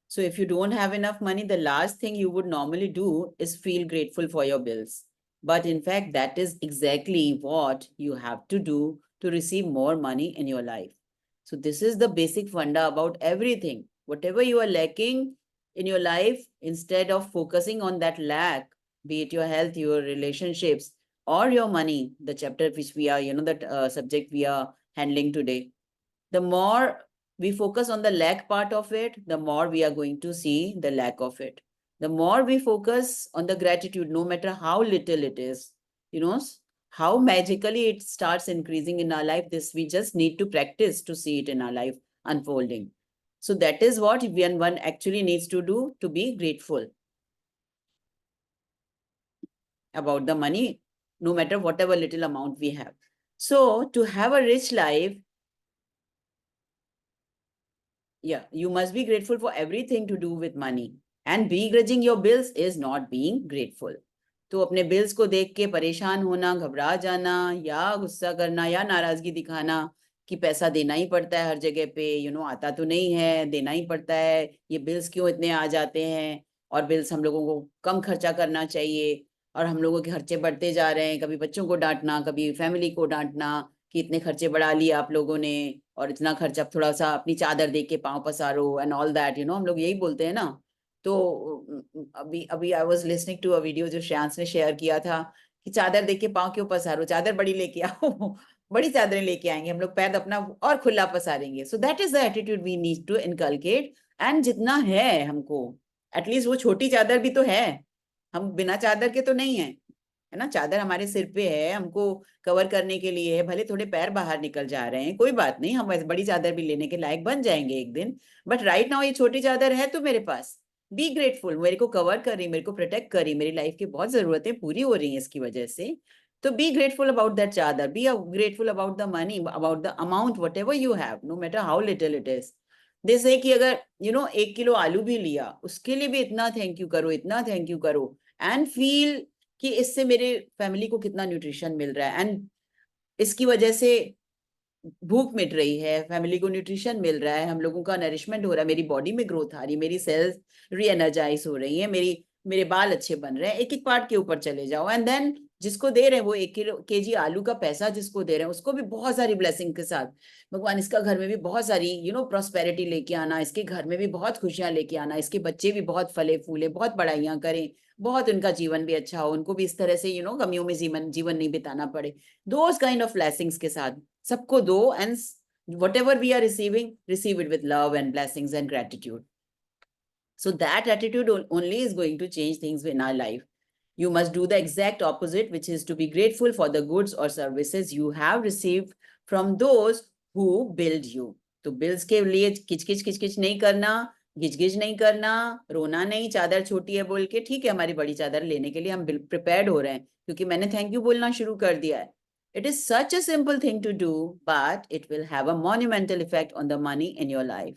A: So if you don't have enough money, the last thing you would normally do is feel grateful for your bills. But in fact, that is exactly what you have to do to receive more money in your life. So this is the basic funda about everything. Whatever you are lacking in your life, instead of focusing on that lack, be it your health, your relationships, or your money, the chapter which we are, that subject we are handling today, the more we focus on the lack part of it, the more we are going to see the lack of it. The more we focus on the gratitude, no matter how little it is, how magically it starts increasing in our life. This we just need to practice to see it in our life unfolding. So that is what one actually needs to do, to be grateful about the money, no matter whatever little amount we have. So to have a rich life, yeah, you must be grateful for everything to do with money. And begrudging your bills is not being grateful. तो अपने bills को देख के परेशान होना, घबरा जाना, या गुस्सा करना, या नाराजगी दिखाना कि पैसा देना ही पड़ता है हर जगह पे, आता तो नहीं है, देना ही पड़ता है, ये बिल्स क्यों इतने आ जाते हैं, और बिल्स हम लोगों को कम खर्चा करना चाहिए, और हम लोगों के खर्चे बढ़ते जा रहे हैं, कभी बच्चों को डांटना, कभी फैमिली को डांटना कि इतने खर्चे बढ़ा लिए आप लोगों ने, और इतना खर्चा, थोड़ा सा अपनी चादर देख के पांव पसारो एंड ऑल दैट, हम लोग यही बोलते हैं ना. तो अभी अभी I was listening to a video जो श्रेयांश ने शेयर किया था कि चादर देख के पांव क्यों पसारो, चादर बड़ी लेके आओ. बड़ी चादरें लेके आएंगे हम लोग, पैर अपना और खुला पसारेंगे. So that is the attitude we need to inculcate. And जितना है हमको, एटलीस्ट वो छोटी चादर भी तो है, हम बिना चादर के तो नहीं है ना. चादर हमारे सिर पे है, हमको कवर करने के लिए है. भले थोड़े पैर बाहर निकल जा रहे हैं, कोई बात नहीं, हम वैसे बड़ी चादर भी लेने के लायक बन जाएंगे एक दिन. बट राइट नाउ ये छोटी चादर है तो मेरे पास. बी ग्रेटफुल, मेरे को कवर कर रही, मेरे को प्रोटेक्ट कर रही, मेरी लाइफ की बहुत जरूरतें पूरी हो रही हैं इसकी वजह से. तो बी ग्रेटफुल अबाउट दैट चादर, be grateful about the money, about the amount, whatever you have, no matter how little it is. जैसे कि अगर 1 किलो आलू भी लिया, उसके लिए भी इतना थैंक यू करो, इतना थैंक यू करो, एंड फील कि इससे मेरे फैमिली को कितना न्यूट्रिशन मिल रहा है, एंड इसकी वजह से भूख मिट रही है, फैमिली को न्यूट्रिशन मिल रहा है, हम लोगों का नरिशमेंट हो रहा है, मेरी बॉडी में ग्रोथ आ रही है, मेरी सेल्स री एनर्जाइज हो रही है, मेरी मेरे बाल अच्छे बन रहे हैं, एक एक पार्ट के ऊपर चले जाओ, एंड देन जिसको दे रहे हैं वो 1 केजी आलू का पैसा जिसको दे रहे हैं उसको भी बहुत सारी ब्लेसिंग के साथ, भगवान इसका घर में भी बहुत सारी प्रॉस्पेरिटी लेके आना, इसके घर में भी बहुत खुशियां लेके आना, इसके बच्चे भी बहुत फले फूले, बहुत पढ़ाइयाँ करें, बहुत उनका जीवन भी अच्छा हो, उनको भी इस तरह से गमियों में जीवन नहीं बिताना पड़े, दोज काइंड ऑफ ब्लेसिंग्स के साथ सबको दो, and whatever we are receiving, receive it with love and blessings and gratitude. So that attitude only is going to change things in our life. You must do the exact opposite, which is to be grateful for the goods or services you have received from those who build you. तो bills के लिए किचकिच नहीं करना, गिजगिज नहीं करना, रोना नहीं, चादर छोटी है बोल के, ठीक है हमारी बड़ी चादर लेने के लिए हम प्रिपेयर्ड हो रहे हैं क्योंकि मैंने थैंक यू बोलना शुरू कर दिया है. It is such a simple thing to do, but it will have a monumental effect on the money in your life.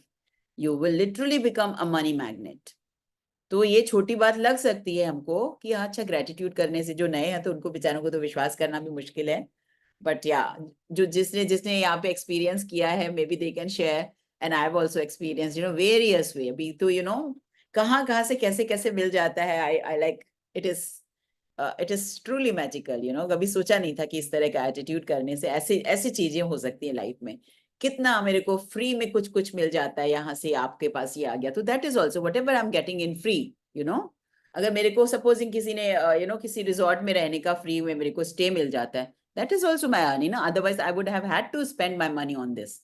A: You will literally become a money magnet. तो ये छोटी बात लग सकती है हमको कि अच्छा ग्रेटिट्यूड करने से, जो नए हैं तो उनको बेचारों को तो विश्वास करना भी मुश्किल है, बट या जो जिसने यहाँ पे एक्सपीरियंस किया है, may be they can share, and I have also experience various वे. अभी तो कहाँ से कैसे मिल जाता है. I like it is truly magical. कभी सोचा नहीं था कि इस तरह का एटीट्यूड करने से ऐसी चीजें हो सकती है लाइफ में. कितना मेरे को फ्री में कुछ मिल जाता है, यहाँ से आपके पास ये आ गया, तो that is also what ever I am getting in free. अगर मेरे को सपोजिंग किसी ने किसी रिजॉर्ट में रहने का फ्री में मेरे को स्टे मिल जाता है, that is also my earning ना. Otherwise I would have had to spend my money on this.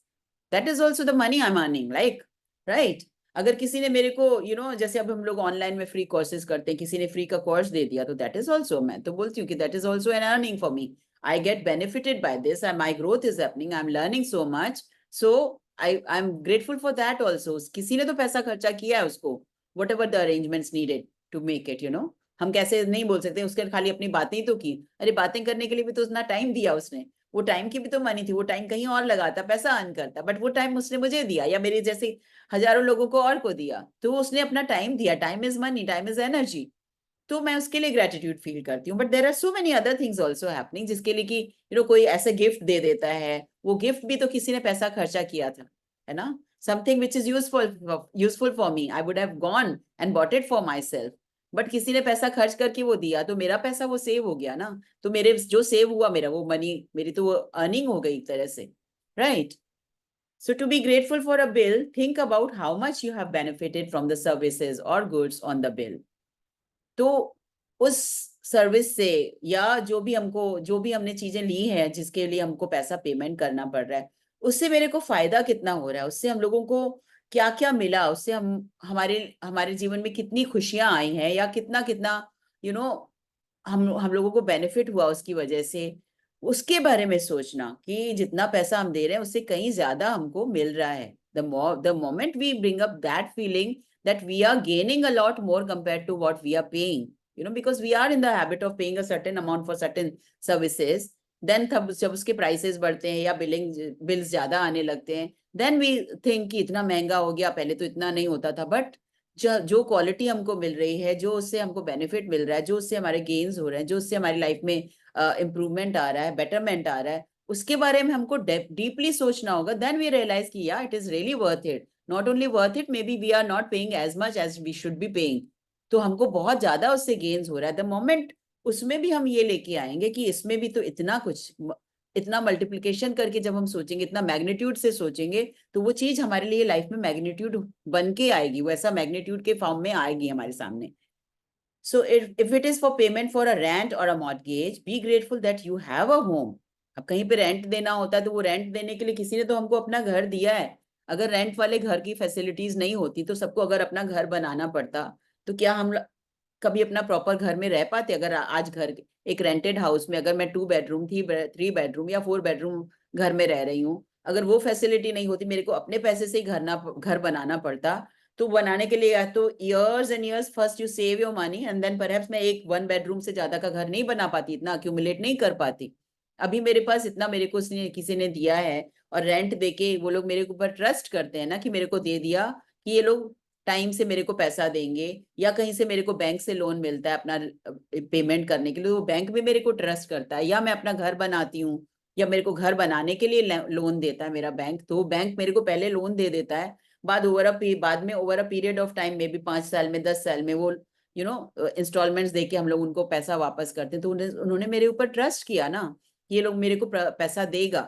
A: That is also the money I am earning, like right. अगर किसी ने मेरे को जैसे अब हम लोग ऑनलाइन में फ्री कोर्सेज करते हैं, किसी ने फ्री का कोर्स दे दिया, तो दैट इज ऑल्सो, मैं तो बोलती हूँ कि that is also an earning for me. I get benefited by this and my growth is happening. I'm learning so much. So I'm grateful for that also. किसी ने तो पैसा खर्चा किया है उसको, whatever the arrangements needed to make it, हम कैसे नहीं बोल सकते उसके खाली अपनी बातें ही तो की. अरे बातें करने के लिए भी तो उतना टाइम दिया उसने, वो टाइम की भी तो मनी थी, वो टाइम कहीं और लगाता, पैसा अर्न करता, बट वो टाइम उसने मुझे दिया या मेरे जैसे हजारों लोगों को और को दिया, तो उसने अपना टाइम दिया. Time is money, time is energy. तो मैं उसके लिए ग्रेटिट्यूड फील करती हूँ. But there are so many other things also happening, जिसके लिए कि कोई ऐसे गिफ्ट दे देता है, वो गिफ्ट भी तो किसी ने पैसा खर्चा किया था, है ना. Something which is useful for me, I would have gone and bought it for my self, but किसी ने पैसा खर्च करके वो दिया, तो मेरा पैसा वो सेव हो गया ना. तो मेरे जो सेव हुआ मेरा वो मनी, मेरी तो वो अर्निंग हो गई एक तरह से, right. So to be grateful for a bill, think about how much you have benefited from the services or goods on the bill. तो उस सर्विस से या जो भी हमने चीजें ली हैं जिसके लिए हमको पैसा पेमेंट करना पड़ रहा है, उससे मेरे को फायदा कितना हो रहा है, उससे हम लोगों को क्या क्या मिला, उससे हमारे जीवन में कितनी खुशियां आई हैं, या कितना कितना हम लोगों को बेनिफिट हुआ उसकी वजह से, उसके बारे में सोचना कि जितना पैसा हम दे रहे हैं उससे कहीं ज्यादा हमको मिल रहा है. The moment we bring up that feeling that we are gaining a lot more compared to what we are paying, because we are in the habit of paying a certain amount for certain services, then जब उसके prices बढ़ते हैं या bills ज्यादा आने लगते हैं, then we think कि इतना महंगा हो गया, पहले तो इतना नहीं होता था. बट जो क्वालिटी हमको मिल रही है, जो उससे हमको बेनिफिट मिल रहा है, जो उससे हमारे गेन्स हो रहे हैं, जो उससे हमारी लाइफ में इम्प्रूवमेंट आ रहा है, बेटरमेंट आ रहा है, उसके बारे में हमको डीपली सोचना होगा. देन वी रियलाइज कि या it is really worth it. Not only worth it, maybe we are not paying as much as we should be paying. तो हमको बहुत ज्यादा उससे गेन्स हो रहा है. द मोमेंट उसमें भी हम ये लेके आएंगे कि इसमें भी तो इतना मल्टीप्लिकेशन करके जब हम सोचेंगे, इतना मैग्नीट्यूड से सोचेंगे, तो वो चीज हमारे लिए लाइफ में मैग्नीट्यूड बन के आएगी, वो ऐसा मैग्नीट्यूड के फॉर्म में आएगी हमारे सामने. So if it is for payment for a rent or a mortgage, be grateful that you have a home. अब कहीं पे रेंट देना होता है तो वो रेंट देने के लिए किसी ने तो हमको अपना घर दिया है. अगर रेंट वाले घर की फैसिलिटीज नहीं होती तो सबको अगर अपना घर बनाना पड़ता, तो क्या हम कभी अपना प्रॉपर घर में रह पाते? अगर आज घर एक रेंटेड हाउस में अगर मैं 2 बेडरूम 3 बेडरूम या 4 बेडरूम घर में रह रही हूँ, अगर वो फैसिलिटी नहीं होती, मेरे को अपने पैसे से ही घर बनाना पड़ता, तो बनाने के लिए या तो years and years first you save your money and then perhaps मैं एक 1 बेडरूम से ज्यादा का घर नहीं बना पाती, इतना अक्यूमुलेट नहीं कर पाती. अभी मेरे पास इतना मेरे को किसी ने दिया है, और रेंट देके वो लोग मेरे ऊपर ट्रस्ट करते हैं ना कि मेरे को दे दिया कि ये लोग टाइम से मेरे को पैसा देंगे, या कहीं से मेरे को बैंक से लोन मिलता है अपना पेमेंट करने के लिए, वो बैंक भी मेरे को ट्रस्ट करता है. या मैं अपना घर बनाती हूँ या मेरे को घर बनाने के लिए लोन देता है मेरा बैंक, तो बैंक मेरे को पहले लोन दे देता है, बाद में over a period of time में भी 5 साल में 10 साल में वो यू नो इंस्टॉलमेंट्स दे के हम लोग उनको पैसा वापस करते हैं, तो उन्होंने मेरे ऊपर ट्रस्ट किया ना, ये लोग मेरे को पैसा देगा,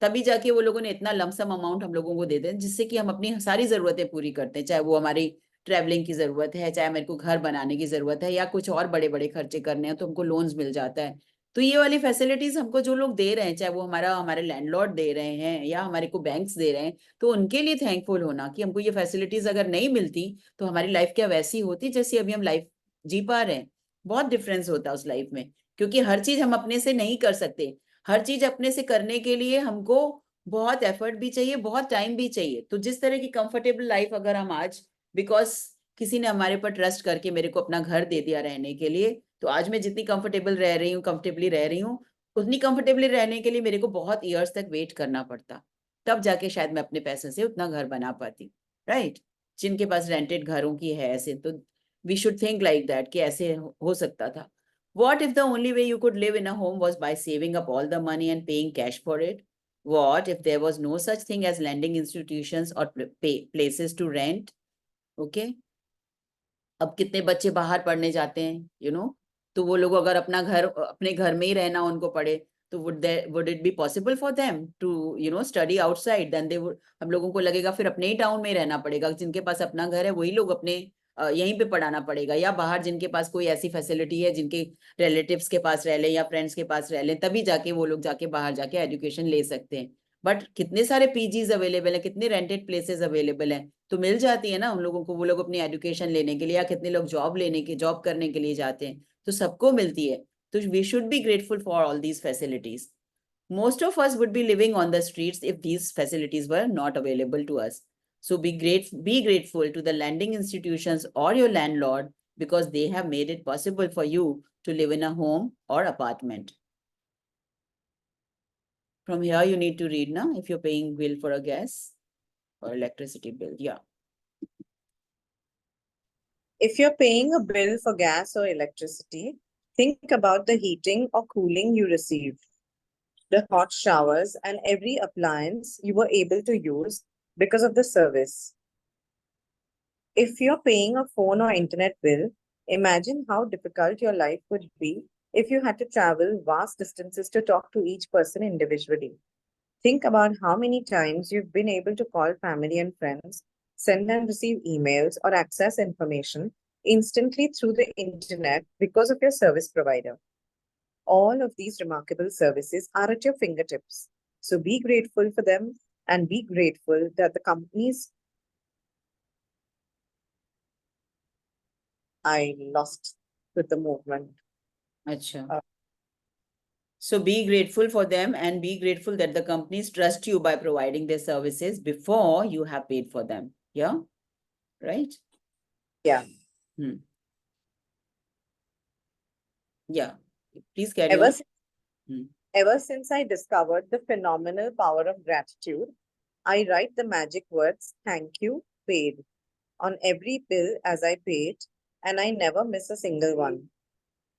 A: तभी जाके वो लोगों ने इतना लमसम अमाउंट हम लोगों को दे दें, जिससे कि हम अपनी सारी जरूरतें पूरी करते हैं, चाहे वो हमारी ट्रैवलिंग की जरूरत है, चाहे मेरे को घर बनाने की जरूरत है, या कुछ और बड़े बड़े खर्चे करने हैं तो हमको लोन्स मिल जाता है। तो ये वाली फैसिलिटीज हमको जो लोग दे रहे हैं, चाहे वो हमारे लैंडलॉर्ड दे रहे हैं या हमारे को बैंक्स दे रहे हैं, तो उनके लिए थैंकफुल होना कि हमको ये फैसिलिटीज अगर नहीं मिलती तो हमारी लाइफ क्या वैसी होती जैसी अभी हम लाइफ जी पा रहे हैं। बहुत डिफरेंस होता है उस लाइफ में, क्योंकि हर चीज हम अपने से नहीं कर सकते। हर चीज अपने से करने के लिए हमको बहुत एफर्ट भी चाहिए, बहुत टाइम भी चाहिए। तो जिस तरह की कंफर्टेबल लाइफ अगर हम आज, बिकॉज किसी ने हमारे पर ट्रस्ट करके मेरे को अपना घर दे दिया रहने के लिए, तो आज मैं जितनी कंफर्टेबल रह रही हूँ, कंफर्टेबली रह रही हूँ, उतनी कंफर्टेबली रहने के लिए मेरे को बहुत ईयर्स तक वेट करना पड़ता, तब जाके शायद मैं अपने पैसे से उतना घर बना पाती। राइट? जिनके पास रेंटेड घरों की है ऐसे, तो we should think like that कि ऐसे हो सकता था। What if the only way you could live in a home was by saving up all the money and paying cash for it? What if there was no such thing as lending institutions or places to rent? Okay? अब कितने बच्चे बाहर पढ़ने जाते हैं, तो वो लोग अगर अपने घर में ही रहना उनको पड़े, तो would it be possible for them to study outside? Then they would, हम लोगों को लगेगा फिर अपने ही टाउन में ही रहना पड़ेगा, जिनके पास अपना घर है वही लोग अपने यहीं पे पढ़ाना पड़ेगा, या बाहर जिनके पास कोई ऐसी फैसिलिटी है, जिनके रिलेटिव्स के पास रह ले या फ्रेंड्स के पास रह ले, तभी जाके वो लोग जाके बाहर जाके एजुकेशन ले सकते हैं। बट कितने सारे पीजीज अवेलेबल है, कितने रेंटेड प्लेसेस अवेलेबल है, तो मिल जाती है ना उन लोगों को, वो लोग अपनी एजुकेशन लेने के लिए, या कितने लोग जॉब करने के लिए जाते हैं, तो सबको मिलती है। तो we should be grateful for all these facilities. Most of us would be living on the streets if these facilities were not available to us. So be grateful to the lending institutions or your landlord, because they have made it possible for you to live in a home or apartment. From here you need to read now if you're paying bill for a gas or electricity bill. Yeah.
C: If you're paying a bill for gas or electricity, think about the heating or cooling you received, the hot showers, and every appliance you were able to use because of the service. If you're paying a phone or internet bill, imagine how difficult your life would be if you had to travel vast distances to talk to each person individually. Think about how many times you've been able to call family and friends, send and receive emails, or access information instantly through the internet because of your service provider. All of these remarkable services are at your fingertips. So be grateful for them, and be grateful that the companies. I lost with the movement.
A: Acha. So be grateful for them, and be grateful that the companies trust you by providing their services before you have paid for them. Yeah? Right?
C: Yeah.
A: Yeah. Please carry on.
C: Ever since I discovered the phenomenal power of gratitude, I write the magic words, thank you, paid, on every bill as I pay it, and I never miss a single one.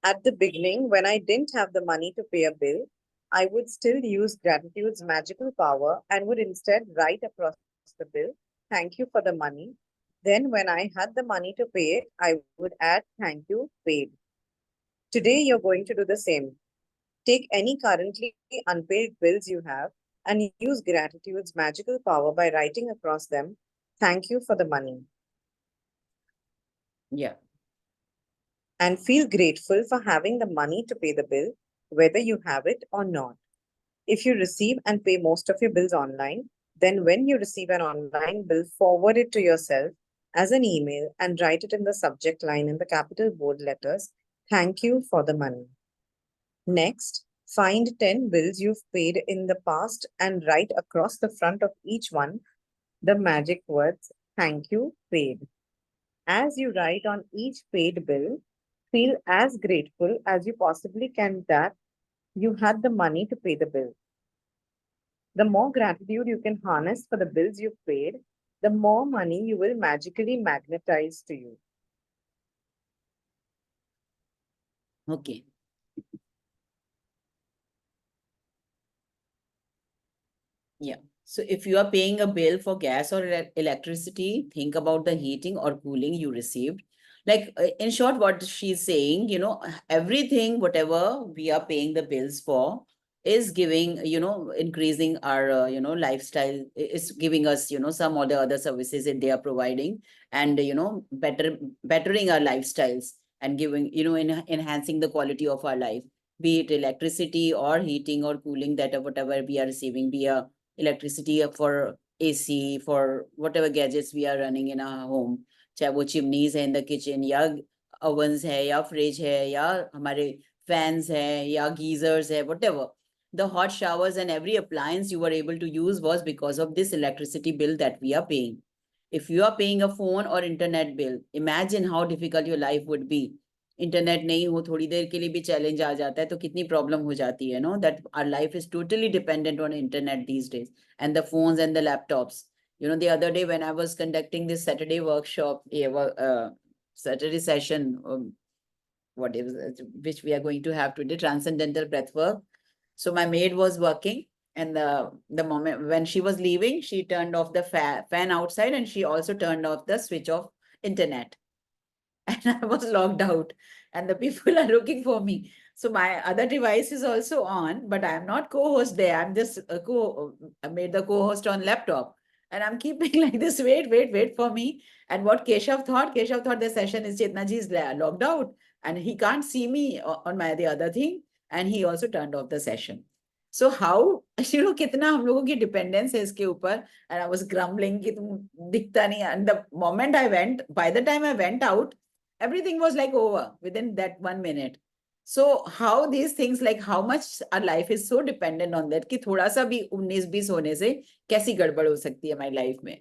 C: At the beginning, when I didn't have the money to pay a bill, I would still use gratitude's magical power and would instead write across the bill, thank you for the money. Then, when I had the money to pay it, I would add, thank you, paid. Today, you're going to do the same. Take any currently unpaid bills you have and use gratitude's magical power by writing across them, thank you for the money.
A: Yeah.
C: And feel grateful for having the money to pay the bill, whether you have it or not. If you receive and pay most of your bills online, then when you receive an online bill, forward it to yourself as an email and write it in the subject line in the capital bold letters, thank you for the money. Next, find 10 bills you've paid in the past and write across the front of each one the magic words, thank you, paid. As you write on each paid bill, feel as grateful as you possibly can that you had the money to pay the bill. The more gratitude you can harness for the bills you've paid, the more money you will magically magnetize to you.
A: Okay. Yeah. So if you are paying a bill for gas or electricity, think about the heating or cooling you received, Like in short, what she's saying, you know, everything, whatever we are paying the bills for is giving, you know, increasing our, you know, lifestyle, is giving us, you know, some or the other services that they are providing, and, you know, bettering our lifestyles and giving, you know, enhancing the quality of our life, be it electricity or heating or cooling, that or whatever we are receiving, be a electricity for AC, for whatever gadgets we are running in our home, चाहे वो chimneys है in the kitchen, या ovens है, या fridge है, या हमारे fans है, या गीजर्स है, whatever. The hot showers and every appliance you were able to use was because of this electricity bill that we are paying. If you are paying a phone or internet bill, imagine how difficult your life would be. Internet नहीं हो, थोड़ी देर के लिए भी challenge आ जाता है तो कितनी प्रॉब्लम हो जाती है, no, that our life is totally dependent on internet these days, and the phones and the laptops. You know, the other day when I was conducting this Saturday workshop, Saturday session, what is which we are going to have today, transcendental breath work. So my maid was working, and the moment when she was leaving, she turned off the fan outside, and she also turned off the switch of internet. And I was locked out, and the people are looking for me. So my other device is also on, but I'm not co-host there. I'm just I made the co-host on laptop, and I'm keeping like this. Wait for me. And what Keshav thought the session is Chetna ji is locked out, and he can't see me on my the other thing, and he also turned off the session. So how, you know, कितना हम लोगों की dependence है इसके ऊपर. And I was grumbling कि तुम दिखता नहीं. And the moment I went, by the time I went out, everything was like over within that 1 minute. So how these things, like how much our life is so dependent on that, कि थोड़ा सा भी 19-20 होने से कैसी गड़बड़ हो सकती है हमारी लाइफ में.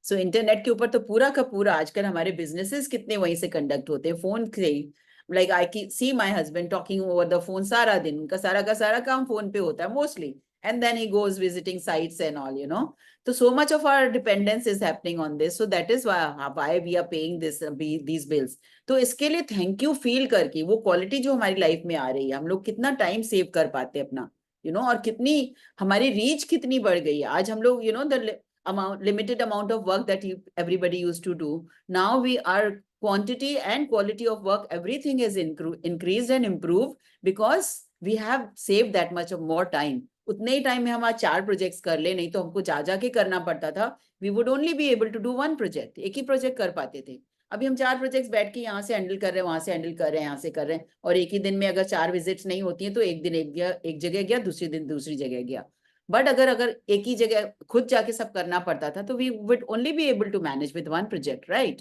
A: So इंटरनेट के ऊपर तो पूरा का पूरा आजकल हमारे बिजनेसेस कितने वहीं से कंडक्ट होते हैं, फोन से ही. Like I see my husband talking over the phone सारा दिन, उनका सारा का सारा काम फोन पे होता है mostly, and then he goes visiting sites and all, you know. So much of our dependence is happening on this. So that is why we are paying these bills. तो इसके लिए थैंक यू फील करके वो quality जो हमारी life में आ रही है, हम लोग कितना टाइम सेव कर पाते हैं अपना, यू नो, और कितनी हमारी रीच कितनी बढ़ गई है. आज हम लोग, you know, the limited amount of work that everybody used to do, now we are quantity and quality of work, everything is increased and improved because we have saved that much of more time. उतने ही time में हम आज 4 projects कर ले, नहीं तो हमको जा के करना पड़ता था. We would only be able to do 1 project, एक ही प्रोजेक्ट कर पाते थे. अभी हम 4 प्रोजेक्ट्स बैठ के यहाँ से हैंडल कर रहे हैं, वहां से हैंडल कर रहे हैं, यहाँ से कर रहे हैं, और एक ही दिन में अगर 4 विजिट्स नहीं होती हैं तो एक दिन एक जगह गया, दूसरी दिन दूसरी जगह गया. बट अगर एक ही जगह खुद जाके सब करना पड़ता था तो we would only be able to manage with 1 project, right.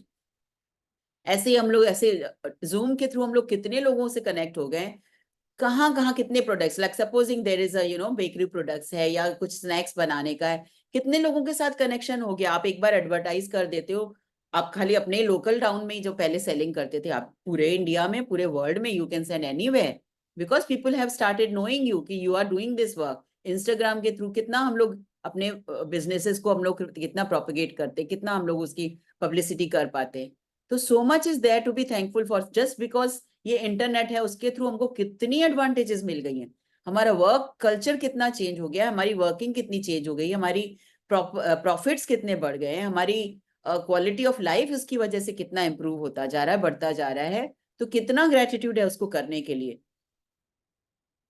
A: ऐसे ही हम लोग, ऐसे जूम के थ्रू हम लोग कितने लोगों से कनेक्ट हो गए, कहाँ कितने products, like supposing there is a, you know, bakery products है या कुछ स्नैक्स बनाने का है, कितने लोगों के साथ कनेक्शन हो गया. आप एक बार एडवर्टाइज कर देते हो, आप खाली अपने लोकल टाउन में ही जो पहले सेलिंग करते थे, आप पूरे इंडिया में, पूरे वर्ल्ड में you can send anywhere, because people have started knowing you कि you are doing this work. Instagram के थ्रू कितना हम लोग अपने बिजनेसेस को हम लोग कितना प्रोपिगेट करते, कितना हम लोग उसकी पब्लिसिटी कर पाते. तो so much is there to be thankful for, just because ये इंटरनेट है, उसके थ्रू हमको कितनी एडवांटेजेस मिल गई हैं. हमारा वर्क कल्चर कितना चेंज हो गया, हमारी वर्किंग कितनी चेंज हो गई, हमारी प्रॉफिट्स कितने बढ़ गए हैं, हमारी क्वालिटी ऑफ लाइफ इसकी वजह से कितना इंप्रूव होता जा रहा है, बढ़ता जा रहा है. तो कितना ग्रेटिट्यूड है उसको करने के लिए.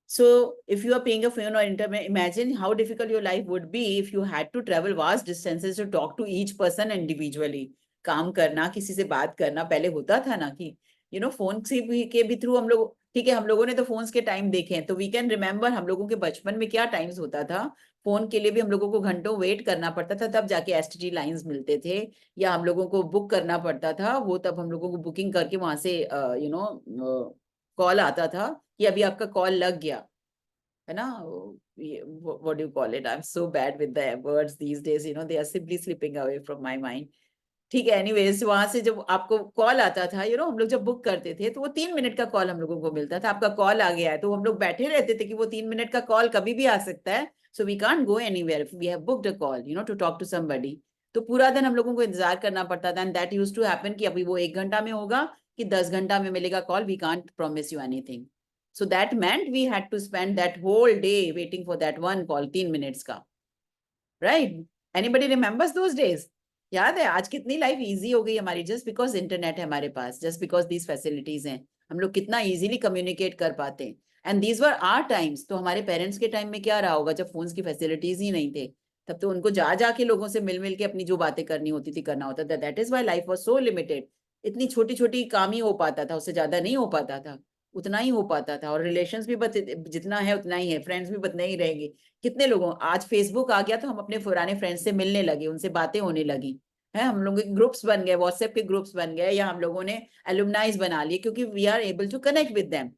A: So if you are paying a phone or internet, imagine how difficult your life would be if you had to travel vast distances to talk to each person individually. काम करना, किसी से बात करना, पहले होता था ना कि, you know, फोन के भी थ्रू हम लोग, ठीक है, हम लोगों ने तो फोन्स के टाइम देखे हैं, तो वी कैन रिमेम्बर हम लोगों के बचपन में क्या टाइम्स होता था. फोन के लिए भी हम लोगों को घंटों वेट करना पड़ता था, तब जाके एसटीडी लाइंस मिलते थे, या हम लोगों को बुक करना पड़ता था, वो तब हम लोगों को बुकिंग करके वहां से, यू नो, कॉल आता था कि अभी आपका कॉल लग गया है ना. what do you call it, I'm so bad with the words these days, you know, they are simply slipping away from my mind. ठीक है, एनीवेज, वहां से जब आपको कॉल आता था, यू नो, हम लोग जब बुक करते थे तो वो 3 मिनट का कॉल हम लोगों को मिलता था. आपका कॉल आ गया है, तो हम लोग बैठे रहते थे कि वो 3 मिनट का कॉल कभी भी आ सकता है. So we can't go anywhere if we have booked a call, you know, to talk to somebody. तो पूरा दिन हम लोगों को इंतजार करना पड़ता था, and that used to happen कि अभी वो 1 घंटा में होगा कि 10 घंटा में मिलेगा call, we can't promise you anything. So that meant we had to spend that whole day waiting for that one call, 3 minutes ka. Right? Anybody remembers those days? याद है आज कितनी लाइफ इजी हो गई हमारी, जस्ट बिकॉज इंटरनेट है हमारे पास, जस्ट बिकॉज दीज फैसिलिटीज हैं, हम लोग कितना इजीली कम्युनिकेट कर पाते हैं। And these were our times. तो हमारे पेरेंट्स के टाइम में क्या रहा होगा जब फोन्स की फैसिलिटीज ही नहीं थे, तब तो उनको जा जाके लोगों से मिल मिल के अपनी जो बातें करनी होती थी करना होता था। That is why life was so limited. इतनी छोटी छोटी काम ही हो पाता था, उससे ज्यादा नहीं हो पाता था, उतना ही हो पाता था। और रिलेशंस भी जितना है उतना ही है, फ्रेंड्स भी उतने ही रहेंगे। कितने लोगों, आज फेसबुक आ गया तो हम अपने पुराने फ्रेंड्स से मिलने लगे, उनसे बातें होने लगी है, हम लोगों के ग्रुप्स बन गए, व्हाट्सएप के ग्रुप्स बन गए, या हम लोगों ने एलुमनाइज बना लिए क्योंकि we are able to connect with them.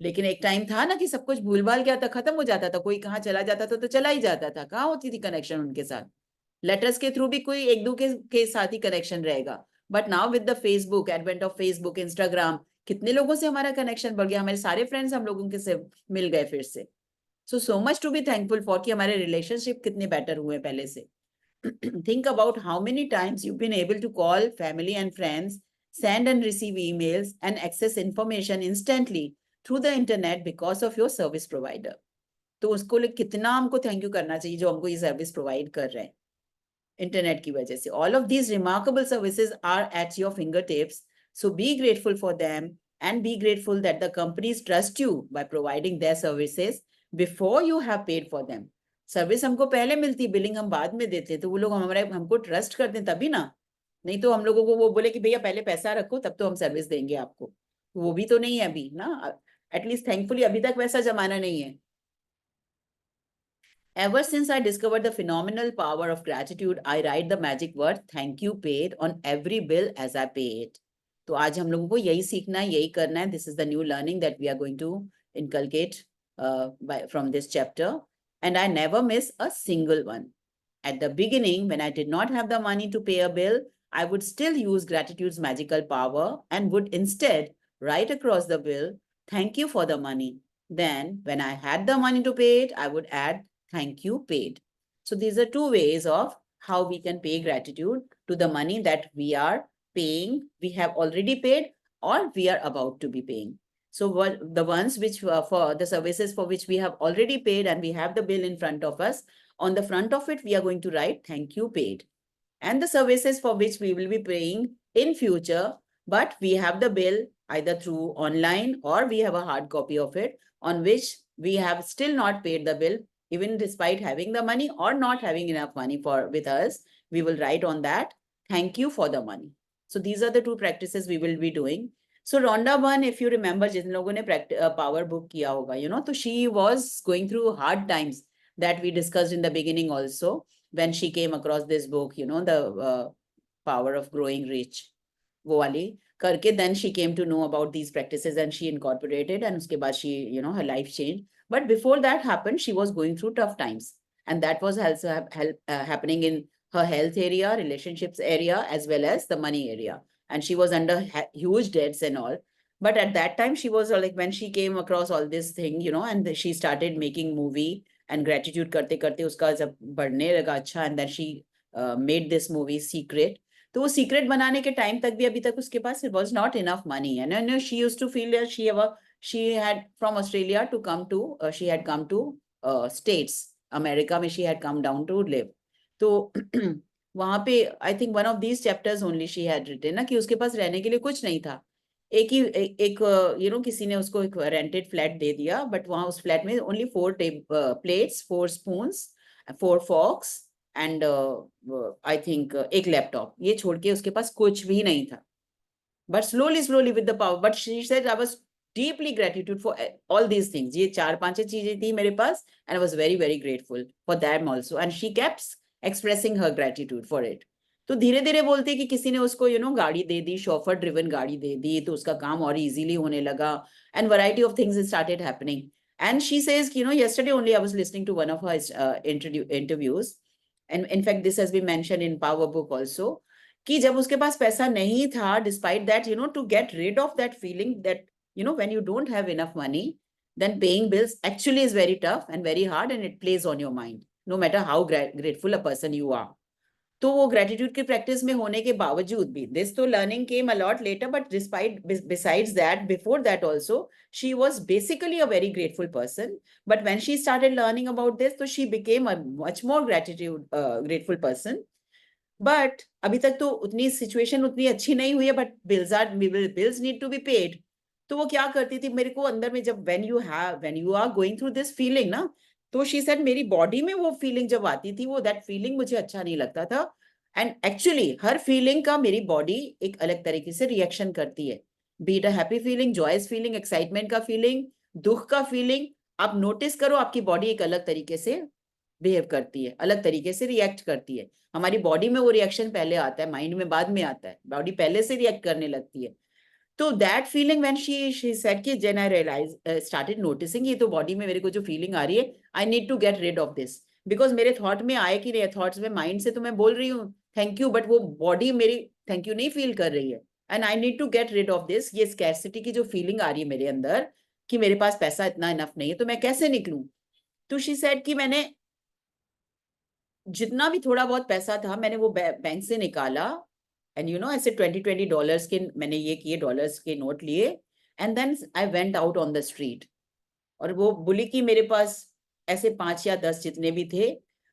A: लेकिन एक टाइम था ना कि सब कुछ भूल भाल गया था, खत्म हो जाता था, कोई कहाँ चला जाता था तो चला ही जाता था, कहाँ होती थी कनेक्शन उनके साथ। लेटर्स के थ्रू भी कोई एक दो के साथ ही कनेक्शन रहेगा। But now with the Facebook, advent of Facebook, Instagram, कितने लोगों से हमारा कनेक्शन बढ़ गया, हमारे सारे फ्रेंड्स हम लोगों के से मिल गए फिर से। So much to be thankful for कि हमारे रिलेशनशिप कितने बेटर हुए पहले से। Think about how many times you've been able to call family and friends, send and receive emails, and access information instantly through the internet because of your service provider. तो उसको लिए कितना हमको thank you करना चाहिए जो हमको ये सर्विस प्रोवाइड कर रहे हैं इंटरनेट की वजह से। All of these remarkable services are at your fingertips, so be grateful for them and be grateful that the companies trust you by providing their services before you have paid for them. Service हमको पहले मिलती, billing हम बाद में देते, तो वो लोग हमारे हमको ट्रस्ट करते हैं तभी ना। नहीं तो हम लोगों को वो बोले कि भैया पहले पैसा रखो तब तो हम सर्विस देंगे आपको, वो भी तो नहीं है अभी ना। एटलीस्ट थैंकफुली अभी तक वैसा जमाना नहीं है। Ever since I discovered the phenomenal power of gratitude, I write the magic word thank you paid on every bill as I pay it. तो आज हम लोगों को यही सीखना है, यही करना है. This is the new learning that we are going to inculcate from this chapter. And I never miss a single one. At the beginning, when I did not have the money to pay a bill, I would still use gratitude's magical power and would instead write across the bill, thank you for the money. Then, when I had the money to pay it, I would add, thank you paid. So these are two ways of how we can pay gratitude to the money that we are paying, we have already paid, or we are about to be paying. So what the ones which for the services for which we have already paid and we have the bill in front of us, on the front of it, we are going to write thank you paid. And the services for which we will be paying in future, but we have the bill either through online or we have a hard copy of it on which we have still not paid the bill, even despite having the money or not having enough money with us, we will write on that, thank you for the money. So these are the two practices we will be doing. So Rhonda Byrne, if you remember, जिन लोगों ने power book किया होगा, so she was going through hard times that we discussed in the beginning also when she came across this book, the power of growing rich. वो वाली करके then she came to know about these practices and she incorporated, and उसके बाद she, her life changed. But before that happened, she was going through tough times, and that was also happening in her health area, relationships area, as well as the money area. And she was under huge debts and all. But at that time, she was like, when she came across all this thing, and she started making movie and gratitude करते करते उसका जब बढ़ने लगा अच्छा, and then she made this movie Secret. तो वो secret बनाने के टाइम तक भी अभी तक उसके पास it was not enough money, and she used to feel that she had from Australia to come to she had come to States, America में she had come down to live. तो वहां पे I think one of these chapters only she had written ना कि उसके पास रहने के लिए कुछ नहीं था, एक ही एक किसी ने उसको एक रेंटेड फ्लैट दे दिया, बट वहां उस फ्लैट में only 4 plates, 4 spoons, 4 forks and I think एक लैपटॉप, ये छोड़ के उसके पास कुछ भी नहीं था. But slowly with the power, but she said I was deeply gratitude for all these things. ये 4-5 चीजें थी मेरे पास and I was very very grateful for them also, and she kept expressing her gratitude for it. तो धीरे धीरे बोलती कि किसी ने उसको गाड़ी दे दी, शॉफर ड्रिवन गाड़ी दे दी, तो उसका काम और इजीली होने लगा, and variety of things started happening. And she says, yesterday only I was listening to one of her interviews, and in fact this has been mentioned in Power Book also, कि जब उसके पास पैसा नहीं था, despite that, to get rid of that feeling that, when you don't have enough money, then paying bills actually is very tough and very hard, and it plays on your mind, no matter how grateful a person you are. तो वो gratitude की practice में होने के बावजूद भी, this तो learning came a lot later, but besides that, before that also, she was basically a very grateful person. But when she started learning about this, so she became a much more grateful person. But अभी तक तो उतनी situation उतनी अच्छी नहीं हुई है, but bills need to be paid. तो वो क्या करती थी मेरे को अंदर में, जब when you are going through this feeling ना, तो शी सेड मेरी बॉडी में वो फीलिंग जब आती थी, वो दैट फीलिंग मुझे अच्छा नहीं लगता था। एंड एक्चुअली हर फीलिंग का मेरी बॉडी एक अलग तरीके से रिएक्शन करती है, be it a happy feeling, joyous feeling, excitement का फीलिंग, दुख का फीलिंग। आप नोटिस करो आपकी बॉडी एक अलग तरीके से बिहेव करती है, अलग तरीके से रिएक्ट करती है। हमारी बॉडी में वो रिएक्शन पहले आता है, माइंड में बाद में आता है, बॉडी पहले से रिएक्ट करने लगती है। तो that feeling when she said कि जेन आई रियलाइज स्टार्टेड नोटिसिंग, ये तो बॉडी में मेरे को जो फीलिंग आ रही है, I need to get rid of this. Because मेरे थॉट में आए कि नहीं, थॉट्स में माइंड से तो मैं बोल रही हूँ थैंक यू, बट वो बॉडी मेरी थैंक यू नहीं फील कर रही है। And I need to get rid of this, ये स्कैरसिटी की जो फीलिंग आ रही है मेरे अंदर कि मेरे पास पैसा इतना इनफ नहीं है, तो मैं कैसे निकलूं। तो शी सेड कि मैंने जितना भी थोड़ा बहुत पैसा था मैंने वो बैंक से निकाला, एंड यू नो ऐसे $20 के मैंने ये किए, डॉलर्स के नोट लिए, and then I went out on the street. और वो बोली कि मेरे पास ऐसे 5 या 10 जितने भी थे,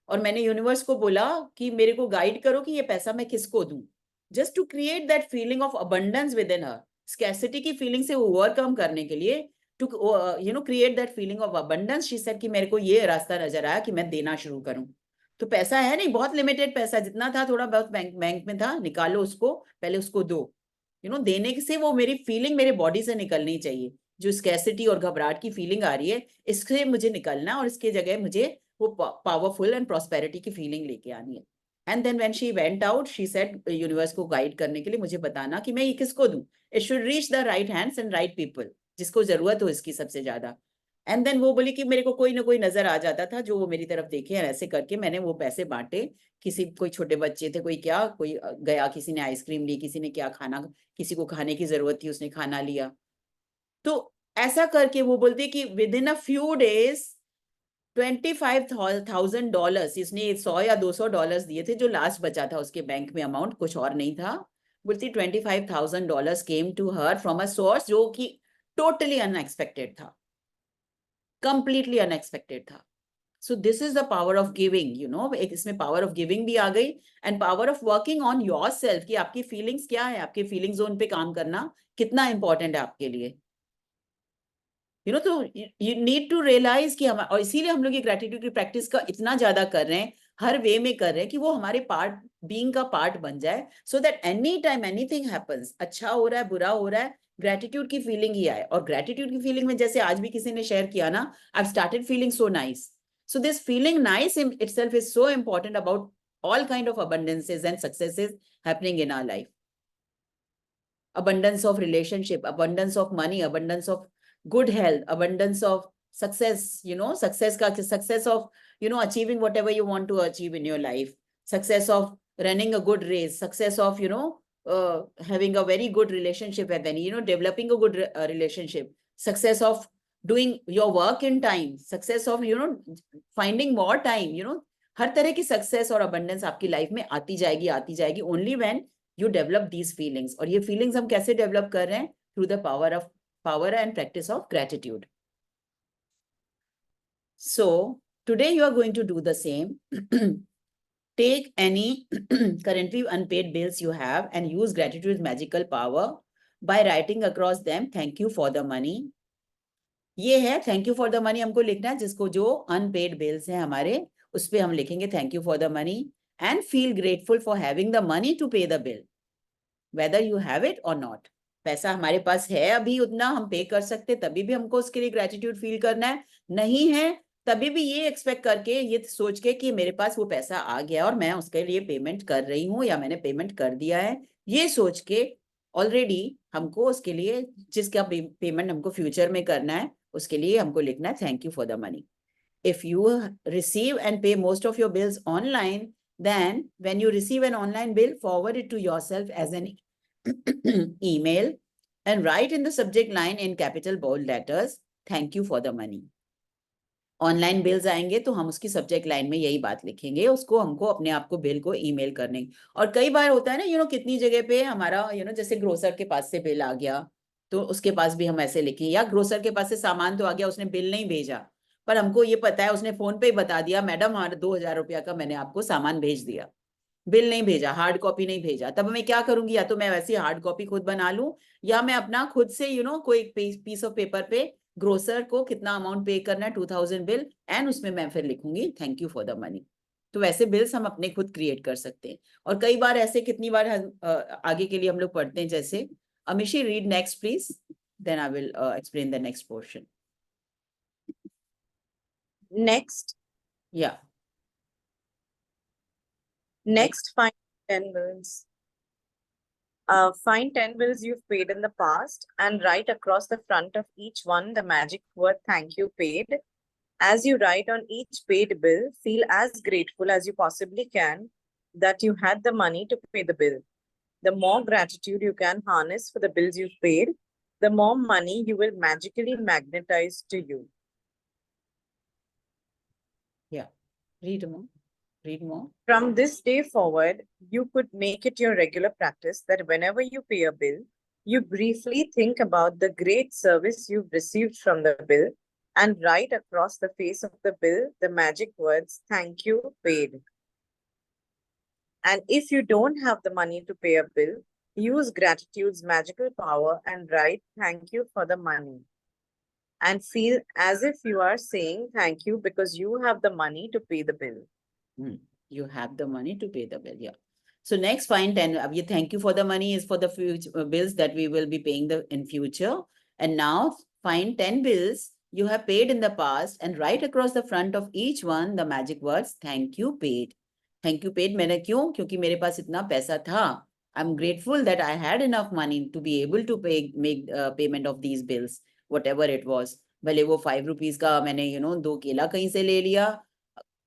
A: और मैंने यूनिवर्स को बोला कि मेरे को गाइड करो कि ये पैसा मैं किसको दूं, just to create that feeling of abundance within her, scarcity की फीलिंग से ओवरकम करने के लिए, to you know create that feeling of abundance. She said कि मेरे को ये रास्ता नजर आया कि मैं देना शुरू करूं। तो पैसा है नहीं, बहुत लिमिटेड पैसा, जितना था थोड़ा बहुत बैंक में था, निकालो उसको, पहले उसको दो। यू नो देने से वो मेरी फीलिंग मेरे बॉडी से निकलनी चाहिए, जो स्कैसिटी और घबराहट की फीलिंग आ रही है इससे मुझे निकलना है, और इसके जगह मुझे वो पावरफुल एंड प्रॉस्पेरिटी की फीलिंग लेके आनी है। And then when she went out she said universe को गाइड करने के लिए मुझे बताना कि मैं ये किसको दूं, it should reach the right hands and right people, जिसको जरूरत हो इसकी सबसे ज्यादा। एंड देन वो बोली कि मेरे को कोई ना कोई नजर आ जाता था जो वो मेरी तरफ देखे, और ऐसे करके मैंने वो पैसे बांटे। किसी कोई छोटे बच्चे थे, कोई क्या, कोई गया, किसी ने आइसक्रीम ली, किसी ने क्या खाना, किसी को खाने की जरूरत थी उसने खाना लिया। तो ऐसा करके वो बोलते कि with in a few days $25,000, इसने 100 या $200 दिए थे, जो लास्ट बचा था उसके बैंक में अमाउंट, कुछ और नहीं था। बोलती $25,000 came to her from a source जो कि टोटली अनएक्सपेक्टेड था, कंप्लीटली अनएक्सपेक्टेड था। So this is the power of giving, you know, एक इसमें पावर ऑफ गिविंग भी आ गई, and power of working on yourself, कि आपकी फीलिंग्स क्या है, आपके फीलिंग जोन पे काम करना कितना इंपॉर्टेंट है आपके लिए। यू नो, तो यू नीड टू रियलाइज कि हम, और इसीलिए हम लोग ये ग्रेटिट्यूड की प्रैक्टिस का इतना ज्यादा कर रहे हैं, हर वे में कर रहे हैं कि वो हमारे पार्ट बीइंग का पार्ट बन जाए, so that any time anything happens, अच्छा हो रहा है बुरा हो रहा है, ग्रेटिट्यूड की फीलिंग ही आए। और ग्रेटिट्यूड की फीलिंग में जैसे आज भी किसी ने शेयर किया ना, I started feeling so nice. So this feeling nice in itself is so important about all kind of abundances and successes happening in our life. Abundance of relationship, abundance of money, abundance of good health, abundance of success, you know, success of, you know, achieving whatever you want to achieve in your life, success of running a good race, success of, you know, having a very good relationship with any, you know, developing a good relationship, success of doing your work in time, success of, you know, finding more time, you know, हर तरह की success और abundance आपकी life में आती जाएगी only when you develop these feelings. और ये feelings हम कैसे develop कर रहे हैं? Through the power and practice of gratitude. So today you are going to do the same. Take any currently unpaid bills you have and use gratitude's magical power by writing across them thank you for the money. ये है thank you for the money, हमको लिखना है, जिसको जो unpaid bills हैं हमारे, उस पे हम लिखेंगे thank you for the money, and feel grateful for having the money to pay the bill, whether you have it or not. पैसा हमारे पास है अभी उतना हम पे कर सकते, तभी भी हमको उसके लिए ग्रेटिट्यूड फील करना है, नहीं है तभी भी ये एक्सपेक्ट करके, ये सोच के कि मेरे पास वो पैसा आ गया और मैं उसके लिए पेमेंट कर रही हूँ या मैंने पेमेंट कर दिया है, ये सोच के ऑलरेडी हमको उसके लिए जिसका पेमेंट हमको फ्यूचर में करना है उसके लिए हमको लिखना है thank you for the money. If you receive and pay most of your bills online, then when you receive an online bill, forward it to yourself as an email and write in the subject line in capital bold letters, thank you for the money. Online bills आएंगे तो हम उसकी subject line में यही बात लिखेंगे, उसको हमको अपने आप को बिल को ईमेल करने. और कई बार होता है ना, यू नो, कितनी जगह पे हमारा, यू नो, जैसे ग्रोसर के पास से बिल आ गया तो उसके पास भी हम ऐसे लिखें, या ग्रोसर के पास से सामान तो आ गया, उसने बिल नहीं भेजा, पर हमको ये पता है उसने फोन पे ही बता दिया मैडम हमारा 2,000 रुपया का मैंने आपको सामान भेज दिया. बिल नहीं भेजा, हार्ड कॉपी नहीं भेजा, तब मैं क्या करूंगी? या तो मैं वैसी हार्ड कॉपी खुद बना लूं, या मैं अपना खुद से कोई पीस ऑफ पेपर पे ग्रोसर को कितना अमाउंट पे करना है, 2000 बिल, एंड उसमें मैं फिर लिखूंगी thank you for the money. तो वैसे बिल्स हम अपने खुद क्रिएट कर सकते हैं। और कई बार ऐसे, कितनी बार आगे के लिए हम लोग पढ़ते हैं, जैसे Amishi read next please, then I will explain the next portion.
C: Next,
A: या
C: next, find 10 bills. Find 10 bills you've paid in the past and write across the front of each one the magic word thank you paid. As you write on each paid bill, feel as grateful as you possibly can that you had the money to pay the bill. The more gratitude you can harness for the bills you've paid, the more money you will magically magnetize to you.
A: या read more.
C: From this day forward, you could make it your regular practice that whenever you pay a bill, you briefly think about the great service you've received from the bill and write across the face of the bill the magic words, thank you, paid. And if you don't have the money to pay a bill, use gratitude's magical power and write thank you for the money. And feel as if you are saying thank you because you have the money to pay the bill.
A: You have the money to pay the bill. Yeah. So next, find 10. अब ये thank you for the money is for the future bills that we will be paying in future. And now find 10 bills you have paid in the past and write across the front of each one the magic words thank you paid. Thank you paid मैंने क्यों? क्योंकि मेरे पास इतना पैसा था. I'm grateful that I had enough money to be able to make payment of these bills, whatever it was. भले वो 5 rupees का मैंने 2 केला कहीं से ले लिया,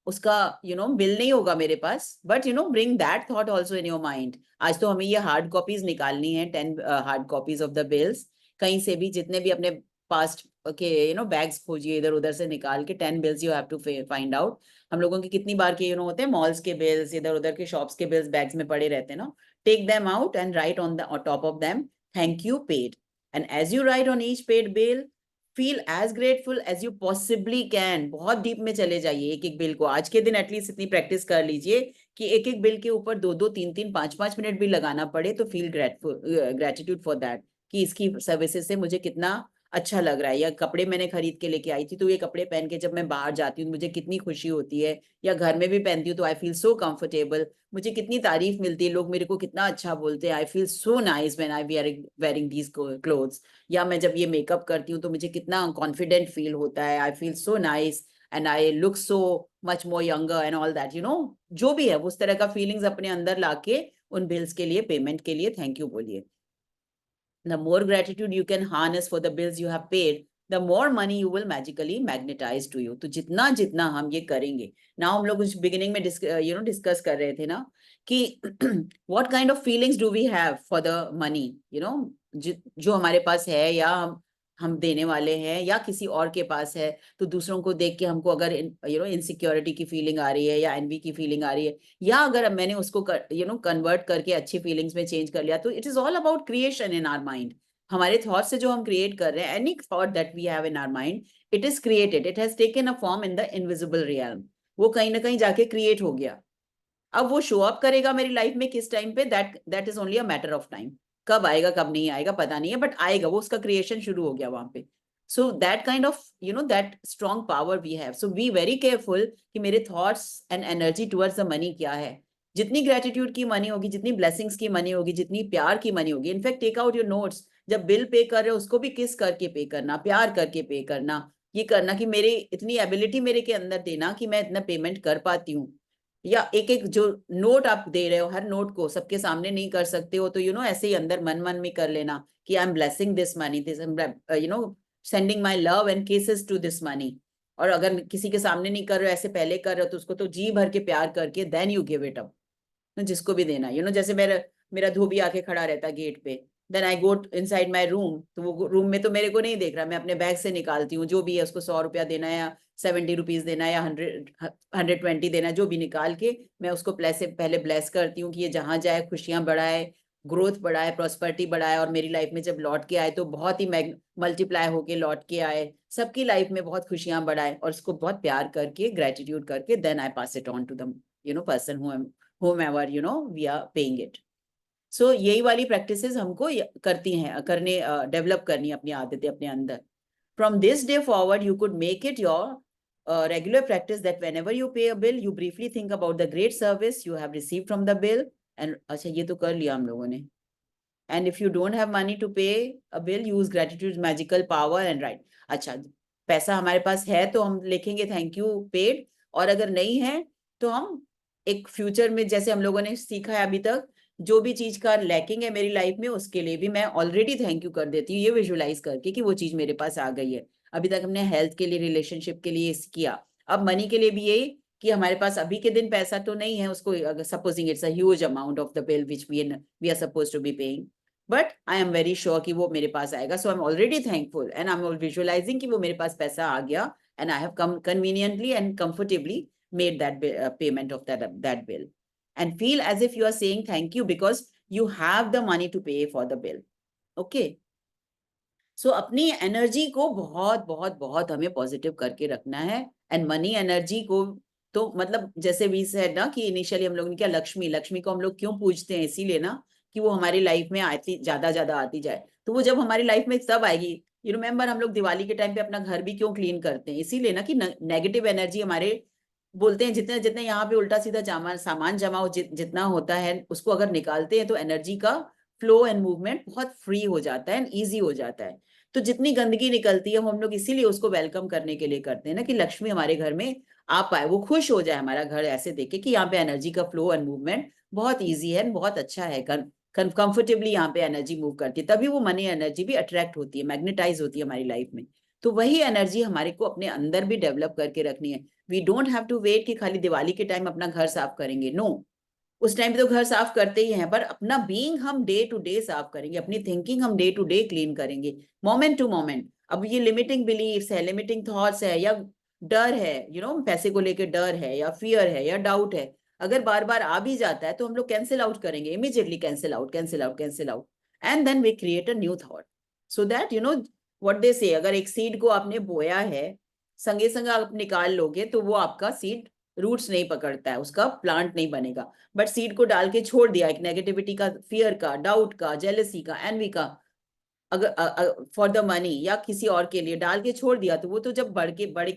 A: उसका बिल नहीं होगा मेरे पास, but bring that thought also in your mind. आज तो हमें ये हार्ड कॉपीज निकालनी है, 10 hard copies of the bills, कहीं से भी, जितने भी अपने पास्ट के बैग्स खोजिए इधर उधर से निकाल के, 10 bills you have to find out. हम लोगों के कितनी बार के होते हैं मॉल्स के बिल्स, इधर उधर के शॉप्स के बिल्स बैग्स में पड़े रहते हैं ना. Take them out and write on the top of them thank you paid. And as you write on each paid bill, feel as grateful as you possibly can. बहुत deep में चले जाइए एक एक बिल को. आज के दिन एटलीस्ट इतनी प्रैक्टिस कर लीजिए कि एक एक बिल के ऊपर 2-2, 3-3, 5-5 मिनट भी लगाना पड़े तो फील ग्रेटिट्यूड फॉर दैट, कि इसकी सर्विसेज से मुझे कितना अच्छा लग रहा है. या कपड़े मैंने खरीद के लेके आई थी, तो ये कपड़े पहन के जब मैं बाहर जाती हूँ मुझे कितनी खुशी होती है, या घर में भी पहनती हूँ तो आई फील सो कंफर्टेबल, मुझे कितनी तारीफ मिलती है, लोग मेरे को कितना अच्छा बोलते हैं. I feel so nice when I wearing these clothes. या मैं जब ये मेकअप करती हूँ तो मुझे कितना कॉन्फिडेंट फील होता है. I feel so nice and I look so much more younger and all that. जो भी है उस तरह का फीलिंग्स अपने अंदर लाके उन बिल्स के लिए, पेमेंट के लिए थैंक यू बोलिए. The more gratitude you can harness for the bills you have paid, the more money you will magically magnetize to you. तो जितना जितना हम ये करेंगे ना, हम लोग उस बिगिनिंग में डिस्कस कर रहे थे ना कि what kind of feelings do we have for the money, जो हमारे पास है, या हम देने वाले हैं, या किसी और के पास है, तो दूसरों को देख के हमको अगर इनसिक्योरिटी की फीलिंग आ रही है या एनवी की फीलिंग आ रही है, या अगर मैंने उसको कन्वर्ट करके अच्छी फीलिंग्स में चेंज कर लिया, तो it is all about creation in our mind. हमारे थॉट से जो हम क्रिएट कर रहे हैं, any thought that we have in our mind, it is created, it has taken a form in the invisible realm. वो कहीं ना कहीं जाके क्रिएट हो गया. अब वो शो अप करेगा मेरी लाइफ में किस टाइम पे, that is only a matter of time. कब आएगा कब नहीं आएगा पता नहीं है, बट आएगा, वो उसका क्रिएशन शुरू हो गया वहां पे. So that kind of that strong power we have. So be very careful कि मेरे thoughts and energy towards the money क्या है. जितनी ग्रेटिट्यूड की मनी होगी, जितनी ब्लेसिंग्स की मनी होगी, जितनी प्यार की मनी होगी. In fact take out your notes. जब बिल पे कर रहे हो उसको भी किस करके पे करना, प्यार करके पे करना. ये करना कि मेरे इतनी एबिलिटी मेरे के अंदर देना कि मैं इतना पेमेंट कर पाती हूँ. या एक एक जो नोट आप दे रहे हो, हर नोट को सबके सामने नहीं कर सकते हो, तो ऐसे ही अंदर मन मन में कर लेना कि I am blessing this money, this sending my love and kisses to this money. और अगर किसी के सामने नहीं कर रहे हो, ऐसे पहले कर रहे हो, तो उसको तो जी भर के प्यार करके then you give it up, जिसको भी देना. जैसे मेरा धोबी आके खड़ा रहता है गेट पे, then I go inside my room, तो वो रूम में तो मेरे को नहीं देख रहा, मैं अपने बैग से निकालती हूँ जो भी है, उसको 100 रुपया देना है या 70 रुपीज देना है या 120 देना है, जो भी निकाल के मैं उसको पहले ब्लेस करती हूँ कि ये जहां जाए खुशियां बढ़ाए, ग्रोथ बढ़ाए, प्रॉस्पेरिटी बढ़ाए, और मेरी लाइफ में जब लौट के आए तो बहुत ही मल्टीप्लाई होके लौट के आए, सबकी लाइफ में बहुत खुशियां बढ़ाए. और उसको बहुत प्यार करके, ग्रेटिट्यूड करके, then I pass it on to the person whomever we are paying it. So यही वाली practices हमको करती हैं, करने डेवलप करनी अपनी आदतें अपने अंदर. From this day forward, you could make it your regular practice that whenever you pay a bill, you briefly think about the great service you have received from the bill. And अच्छा ये तो कर लिया हम लोगों ने. And if you don't have money to pay a bill, use gratitude's magical power and write. अच्छा पैसा हमारे पास है तो हम लिखेंगे थैंक यू पेड, और अगर नहीं है तो हम एक फ्यूचर में, जैसे हम लोगों ने सीखा है अभी तक, जो भी चीज का लैकिंग है मेरी लाइफ में उसके लिए भी मैं ऑलरेडी थैंक यू कर देती हूँ, ये विजुअलाइज करके कि वो चीज मेरे पास आ गई है. अभी तक हमने हेल्थ के लिए, रिलेशनशिप के लिए किया, अब मनी के लिए भी यही कि हमारे पास अभी के दिन पैसा तो नहीं है, उसको अगर supposing it's a huge amount of the bill which we are suppose to be paying, but I am very sure कि वो मेरे पास आएगा. So I am already thankful and I am visualizing कि वो मेरे पास पैसा आ गया and I have come conveniently and comfortably made that payment of that bill, and feel as if you are saying thank you because you have the money to pay for the bill. Okay, so अपनी energy को बहुत बहुत बहुत हमें positive करके रखना है. And money energy को तो मतलब जैसे वी सेड ना कि इनिशियली हम लोगों ने क्या, लक्ष्मी को हम लोग क्यों पूजते हैं, इसीलिए ना कि वो हमारी लाइफ में आती ज्यादा आती जाए. तो वो जब हमारी लाइफ में तब आएगी. यू रिमेम्बर हम लोग दिवाली के टाइम पे अपना घर भी क्यों क्लीन करते हैं, इसीलिए ना कि नेगेटिव एनर्जी हमारे, बोलते हैं जितने जितने यहाँ पे उल्टा सीधा सामान जमा जितना होता है उसको अगर निकालते हैं तो एनर्जी का फ्लो एंड मूवमेंट बहुत फ्री हो जाता है एंड ईजी हो जाता है. तो जितनी गंदगी निकलती है हम लोग इसीलिए उसको वेलकम करने के लिए करते हैं ना, कि लक्ष्मी हमारे घर में आ पाए, वो खुश हो जाए हमारा घर ऐसे देख के कि यहाँ पे एनर्जी का फ्लो एंड मूवमेंट बहुत ईजी है, बहुत अच्छा है, कंफर्टेबली यहाँ पे एनर्जी मूव करती है. तभी वो मनी एनर्जी भी अट्रैक्ट होती है, मैग्नेटाइज होती है हमारी लाइफ में. तो वही एनर्जी हमारे को अपने अंदर भी डेवलप करके रखनी है. We don't have to wait कि खाली दिवाली के टाइम अपना घर साफ करेंगे. नो, उस टाइम पे तो घर साफ करते ही हैं, पर अपना बीइंग हम डे टू डे साफ करेंगे, अपनी थिंकिंग हम डे टू डे क्लीन करेंगे, मोमेंट टू मोमेंट. अब ये लिमिटिंग बिलीफ्स है, लिमिटिंग थॉट्स है, या डर है, पैसे को लेकर डर है, या फियर है, या डाउट है, अगर बार बार आ भी जाता है तो हम लोग कैंसिल आउट करेंगे, immediately cancel out, and then we create a new thought. So that what they say, अगर एक सीड को आपने बोया है, संगे संग आप निकाल लोगे तो वो आपका सीड रूट्स नहीं पकड़ता है, उसका प्लांट नहीं बनेगा. बट सीड को डाल के छोड़ दिया, एक नेगेटिविटी का, फियर का, डाउट का, जेलसी का, एनवी का, अगर फॉर द मनी या किसी और के लिए डाल के छोड़ दिया, तो वो तो जब बढ़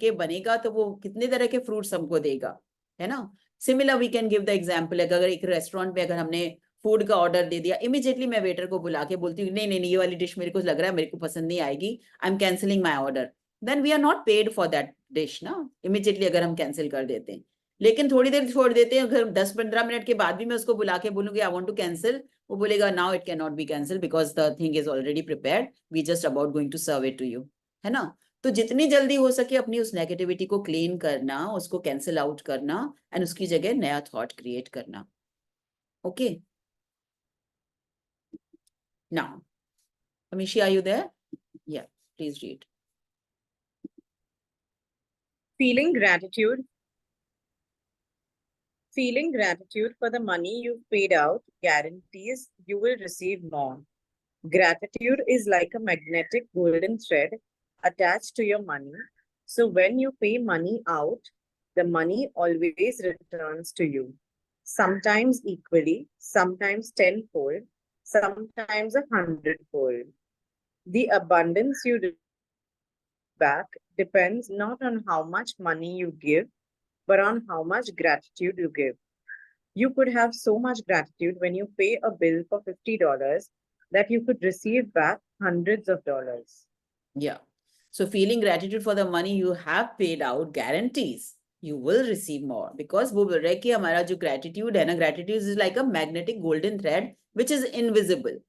A: के बनेगा तो वो कितने तरह के फ्रूट्स हमको देगा, है ना. Similar we can give the example, अगर एक रेस्टोरेंट पे अगर हमने फूड का ऑर्डर दे दिया, इमीडिएटली मैं वेटर को बुला के बोलती हूँ नहीं ये वाली डिश मेरे को लग रहा है मेरे को पसंद नहीं आएगी, I am cancelling my order, then we are not paid for that dish ना, इमीडिएटली अगर हम कैंसिल कर देते हैं. लेकिन थोड़ी देर छोड़ देते हैं, अगर 10-15 मिनट के बाद भी मैं उसको बुला के बोलूंगी आई वांट टू कैंसिल, वो बोलेगा now it can not be cancel because the thing is already prepared, we just about going to serve it to you, है ना. तो जितनी जल्दी हो सके अपनी उस नेगेटिविटी को क्लीन करना, उसको कैंसिल आउट करना, एंड उसकी जगह नया थॉट क्रिएट करना. Okay, now Amishi, are you there? Yeah, please read.
C: Feeling gratitude for the money you've paid out guarantees you will receive more. Gratitude is like a magnetic golden thread attached to your money. So when you pay money out, the money always returns to you. Sometimes equally, sometimes tenfold, sometimes 100-fold. The abundance you receive back depends not on how much money you give, but on how much gratitude you give. You could have so much gratitude when you pay a bill for $50 that you could receive back hundreds of dollars.
A: Yeah. So feeling gratitude for the money you have paid out guarantees you will receive more, because वो बोल रहा है कि हमारा जो gratitude है ना, gratitude is like a magnetic golden thread which is invisible.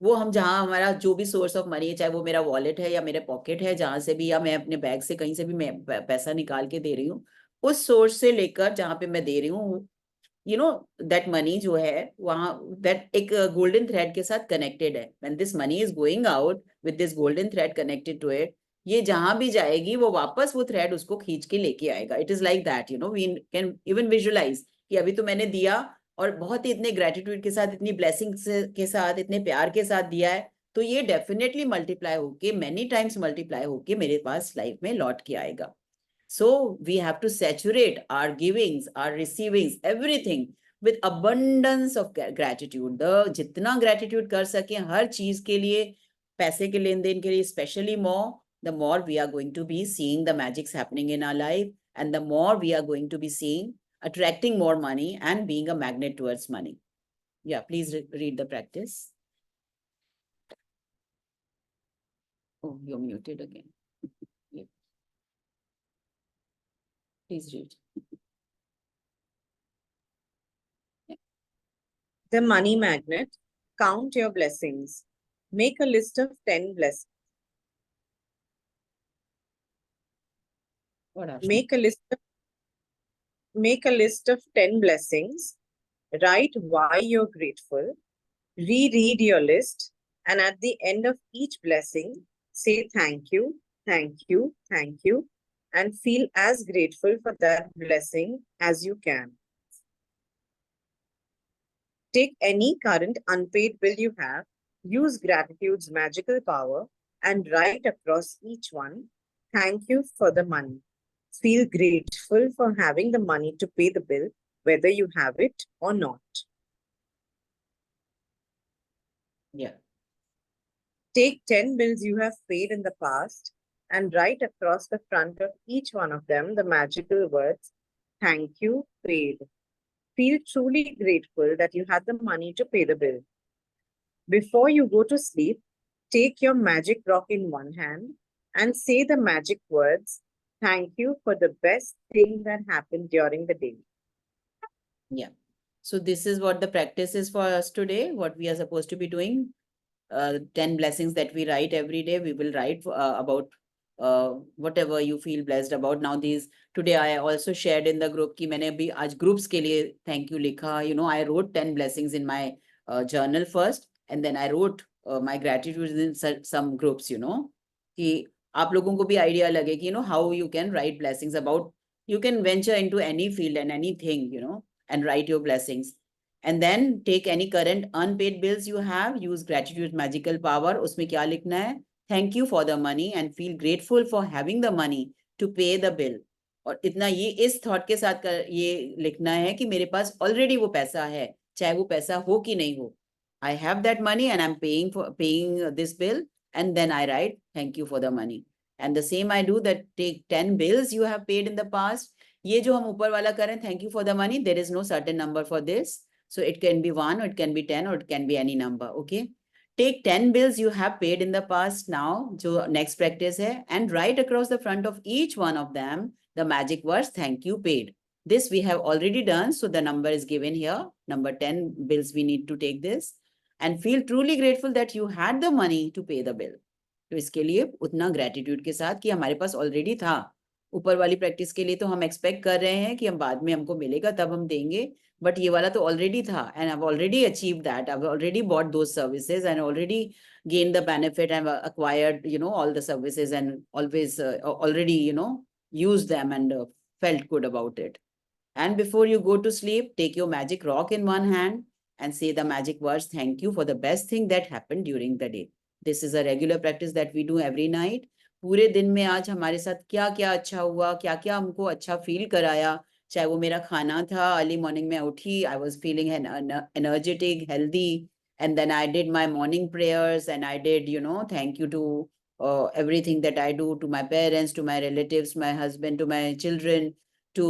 A: वो हम जहाँ हमारा जो भी सोर्स ऑफ मनी है, चाहे वो मेरा वॉलेट है या मेरे पॉकेट है, जहां से भी, या मैं अपने बैग से कहीं से भी मैं पैसा निकाल के दे रही हूँ, उस सोर्स से लेकर जहां पे मैं दे रही हूँ, दैट मनी जो है वहां, दैट एक गोल्डन थ्रेड के साथ कनेक्टेड है. When this money is going out with this golden thread connected to it, ये जहां भी जाएगी वो वापस वो थ्रेड उसको खींच के लेके आएगा. It is like that, we can even visualize कि अभी तो मैंने दिया और बहुत ही इतने ग्रेटिट्यूड के साथ, इतनी ब्लेसिंग्स के साथ, इतने प्यार के साथ दिया है, तो ये डेफिनेटली मल्टीप्लाई होके, मेनी टाइम्स मल्टीप्लाई होके मेरे पास लाइफ में लौट के आएगा. So we have to saturate our givings, our receivings, everything with abundance of gratitude. The जितना gratitude कर सके हर चीज के लिए, पैसे के लेन देन के लिए, especially more, the more we are going to be seeing the magics happening in our life, and the more we are going to be seeing attracting more money and being a magnet towards money. Yeah, please read the practice. Oh, you're muted again. Yeah. Please read.
C: The money magnet. Count your blessings. Make a list of 10 blessings.
A: What else?
C: Make a list of 10 blessings. Write why you're grateful. Reread your list, and at the end of each blessing, say thank you, thank you, thank you, and feel as grateful for that blessing as you can. Take any current unpaid bill you have, use gratitude's magical power, and write across each one, thank you for the money. Feel grateful for having the money to pay the bill, whether you have it or not.
A: Yeah.
C: Take 10 bills you have paid in the past and write across the front of each one of them the magical words, thank you, paid. Feel truly grateful that you had the money to pay the bill. Before you go to sleep, take your magic rock in one hand and say the magic words, thank you for the best thing that happened during the day.
A: Yeah. So this is what the practice is for us today, what we are supposed to be doing. 10 blessings that we write every day. We will write about whatever you feel blessed about. Now today I also shared in the group कि मैंने अभी आज groups के लिए thank you लिखा. You know, I wrote 10 blessings in my journal first, and then I wrote my gratitude in some groups, you know, कि आप लोगों को भी idea लगे कि, you know, how you can write blessings about, you can venture into any field and anything, you know, and write your blessings. And then take any current unpaid bills you have, use gratitude's magical power. उसमें क्या लिखना है? Thank you for the money and feel grateful for having the money to pay the bill. और इतना ये इस thought के साथ ये लिखना है कि मेरे पास already वो पैसा है, चाहे वो पैसा हो कि नहीं हो. I have that money and I'm paying this bill, and then I write thank you for the money. And the same I do, that take 10 bills you have paid in the past. ये जो हम ऊपर वाला करें, thank you for the money, there is no certain number for this. So it can be 1, or it can be 10, or it can be any number, okay? Take 10 bills you have paid in the past now, जो next practice है, and write across the front of each one of them the magic words, thank you, paid. This we have already done, so the number is given here. Number 10 bills we need to take this. And feel truly grateful that you had the money to pay the bill. तो इसके लिए उतना gratitude के साथ कि हमारे पास already था. ऊपर वाली प्रैक्टिस के लिए तो हम एक्सपेक्ट कर रहे हैं कि हम बाद में हमको मिलेगा तब हम देंगे, बट ये वाला तो ऑलरेडी था, and I have already achieve that, I have already bought those services and already gain the benefit and acquired, you know, all the services, and always already, you know, use them and felt good about it. And before you go to sleep, take your magic rock in one hand and say the magic words, thank you for the best thing that happened during the day. This is a regular practice that we do every night. पूरे दिन में आज हमारे साथ क्या क्या अच्छा हुआ, क्या क्या हमको अच्छा फील कराया, चाहे वो मेरा खाना था, अर्ली मॉर्निंग में उठी, I was feeling energetic, healthy, and then I did my morning prayers, and I did, you know, thank you to everything that I do, to my parents, to my relatives, my husband, to my children, to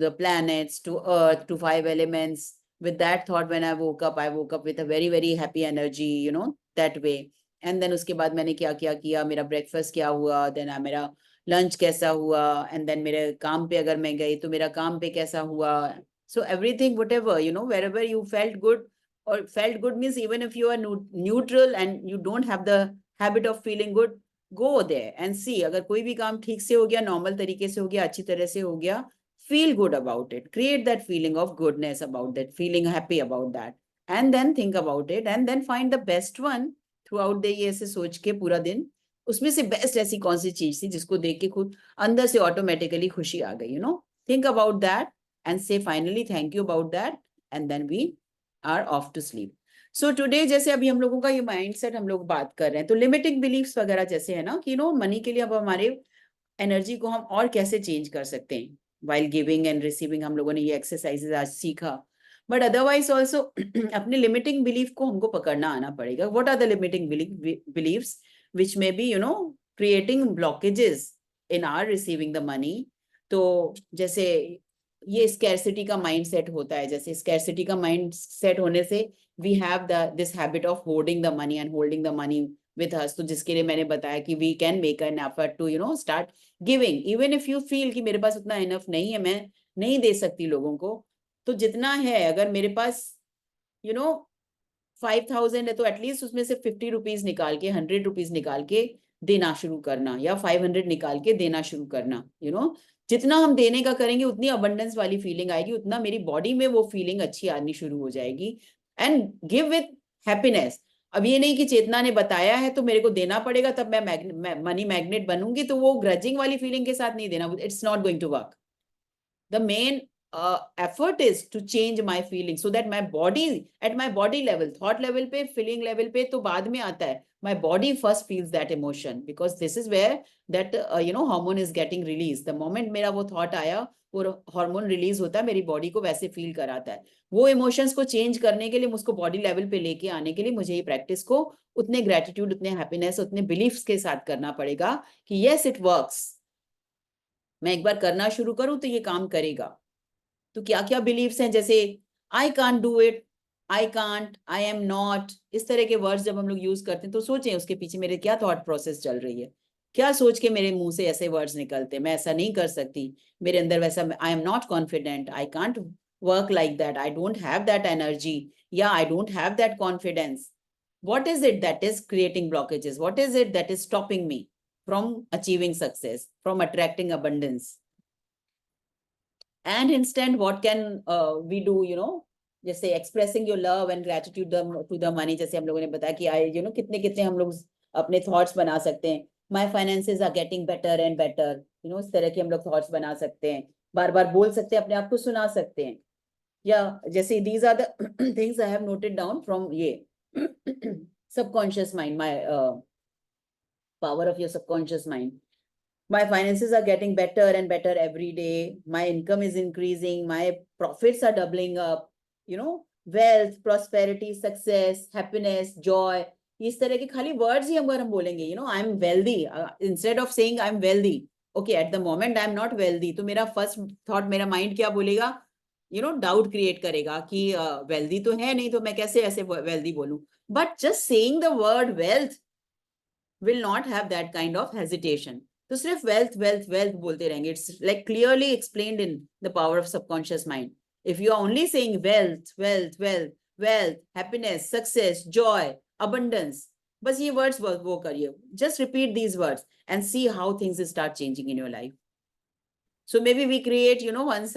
A: the planets, to earth, to 5 elements. With that thought, when I woke up with a very, very happy energy, you know, that way. And then उसके बाद मैंने क्या क्या किया, मेरा breakfast क्या हुआ, then मेरा लंच कैसा हुआ, एंड देन मेरे काम पे अगर मैं गई तो मेरा काम पे कैसा हुआ. So everything, whatever, you know, wherever you felt good, or felt good means even if you are neutral and you don't have the habit of feeling good, go there and see. अगर कोई भी काम ठीक से हो गया, normal तरीके से हो गया, अच्छी तरह से हो गया, feel good about it, create that feeling of goodness about that, feeling happy about that, and then think about it, and then find the best one throughout the year. ऐसे सोच के पूरा दिन उसमें से बेस्ट ऐसी कौन सी चीज थी जिसको देख के खुद अंदर से ऑटोमेटिकली खुशी आ गई, you know. Think about that and say finally thank you about that, and then we are off to sleep. So today जैसे अभी हम लोगों का ये माइंडसेट हम लोग बात कर रहे हैं, तो लिमिटिंग बिलीफ्स वगैरह जैसे है ना कि नो मनी के लिए अब हमारे एनर्जी को हम और कैसे चेंज कर सकते हैं. वाइल गिविंग एंड रिसीविंग हम लोगों ने ये एक्सरसाइजेज आज सीखा. बट अदरवाइज ऑल्सो अपने लिमिटिंग बिलीफ को हमको पकड़ना आना पड़ेगा. What are the limiting beliefs which may be creating blockages in our receiving the money. तो जैसे ये स्कैरसिटी का माइंड सेट होता है. जैसे स्कैरसिटी का माइंड सेट होने से we have this habit of holding the money and holding the money with us. तो जिसके लिए मैंने बताया कि we can make an effort to start giving even if you feel कि मेरे पास उतना इनफ नहीं है, मैं नहीं दे सकती लोगों को. तो जितना है, अगर मेरे पास 5,000 है तो एटलीस्ट उसमें से 50 रुपीज निकाल के 100 रुपीज निकाल के देना शुरू करना, या 500 निकाल के देना शुरू करना. जितना हम देने का करेंगे उतनी अबंडेंस वाली फीलिंग आएगी, उतना मेरी बॉडी में वो फीलिंग अच्छी आनी शुरू हो जाएगी. And give with happiness. अब ये नहीं कि चेतना ने बताया है तो मेरे को देना पड़ेगा तब मैं मनी मैग्नेट बनूंगी, तो वो ग्रजिंग वाली फीलिंग के साथ नहीं देना. It's not going to work. The main effort is to change my feeling so that my body, at my body level, thought level पे, feeling level पे तो बाद में आता है. My body first feels that emotion because this is where that hormone is getting released. The moment मेरा वो thought आया, वो हार्मोन रिलीज होता है, मेरी बॉडी को वैसे फील कराता है. वो इमोशंस को चेंज करने के लिए, मुझको बॉडी लेवल पे लेके आने के लिए मुझे ये प्रैक्टिस को उतने ग्रेटिट्यूड, उतने हैप्पीनेस, उतने बिलीफ्स के साथ करना पड़ेगा कि यस इट वर्क्स. मैं एक बार करना शुरू करूं तो ये काम करेगा. तो क्या क्या बिलीव्स हैं, जैसे I can't do it, I can't, I am not, इस तरह के वर्ड्स जब हम लोग यूज करते हैं तो सोचें उसके पीछे मेरे क्या थॉट प्रोसेस चल रही है. क्या सोच के मेरे मुंह से ऐसे वर्ड्स निकलते हैं, मैं ऐसा नहीं कर सकती, मेरे अंदर वैसा, I am not confident, I can't work like that, I don't have that energy, या I don't have that confidence. What is it that is creating blockages? What is it that is stopping me from achieving success, from attracting abundance? And instead, what can we do? जैसे expressing your love and gratitude to the money. जैसे हम लोगों ने बताया कि कितने कितने हम लोग अपने thoughts बना सकते हैं. My finances are getting better and better. इस तरह के हम लोग thoughts बना सकते हैं. बार बार बोल सकते हैं, अपने आप को सुना सकते हैं. या जैसे these are the things I have noted down from ये subconscious mind, my power of your subconscious mind. My finances are getting better and better every day. My income is increasing. My profits are doubling up. Wealth, prosperity, success, happiness, joy. इस तरह के खाली words ही अगर हम बोलेंगे, I'm wealthy, instead of saying I'm wealthy. Okay, at the moment I'm not wealthy. तो मेरा first thought, मेरा mind क्या बोलेगा? Doubt create करेगा कि wealthy तो है नहीं, तो मैं कैसे ऐसे wealthy बोलूं. But just saying the word wealth will not have that kind of hesitation. तो सिर्फ wealth, wealth, wealth बोलते रहेंगे. It's like clearly explained in the power of subconscious mind. If you are only saying wealth, wealth, wealth, wealth, happiness, success, joy, abundance, बस ये words वो करिए. Just repeat these words and see how things start changing in your life. So maybe we create, once,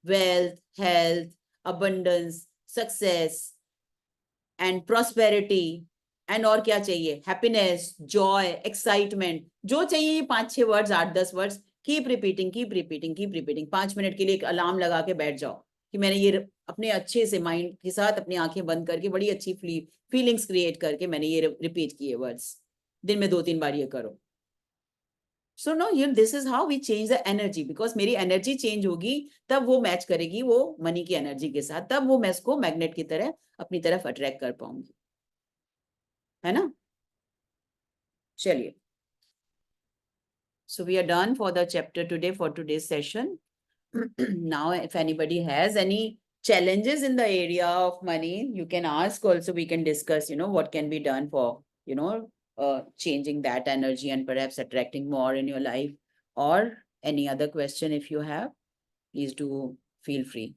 A: wealth, health, abundance, success, and prosperity, and और क्या चाहिए, happiness, joy, excitement, जो चाहिए ये 5-6 words, 8-10 words, keep repeating, keep repeating, keep repeating. 5 minute के लिए एक alarm लगा के बैठ जाओ कि मैंने ये अपने अच्छे से माइंड के साथ अपनी आंखें बंद करके बड़ी अच्छी फीलिंग्स क्रिएट करके मैंने ये रिपीट किए वर्ड्स. दिन में 2-3 बार ये करो. So no, this is how we change the energy, because मेरी एनर्जी चेंज होगी तब वो मैच करेगी वो मनी की एनर्जी के साथ, तब वो मैं इसको मैग्नेट की तरह अपनी तरफ अट्रैक्ट कर पाऊंगी, है ना. चलिए, so we are done for the chapter today, for today's session. Now if anybody has any challenges in the area of money, you can ask also, we can discuss what can be done for changing that energy and perhaps attracting more in your life, or any other question if you have, please do feel free.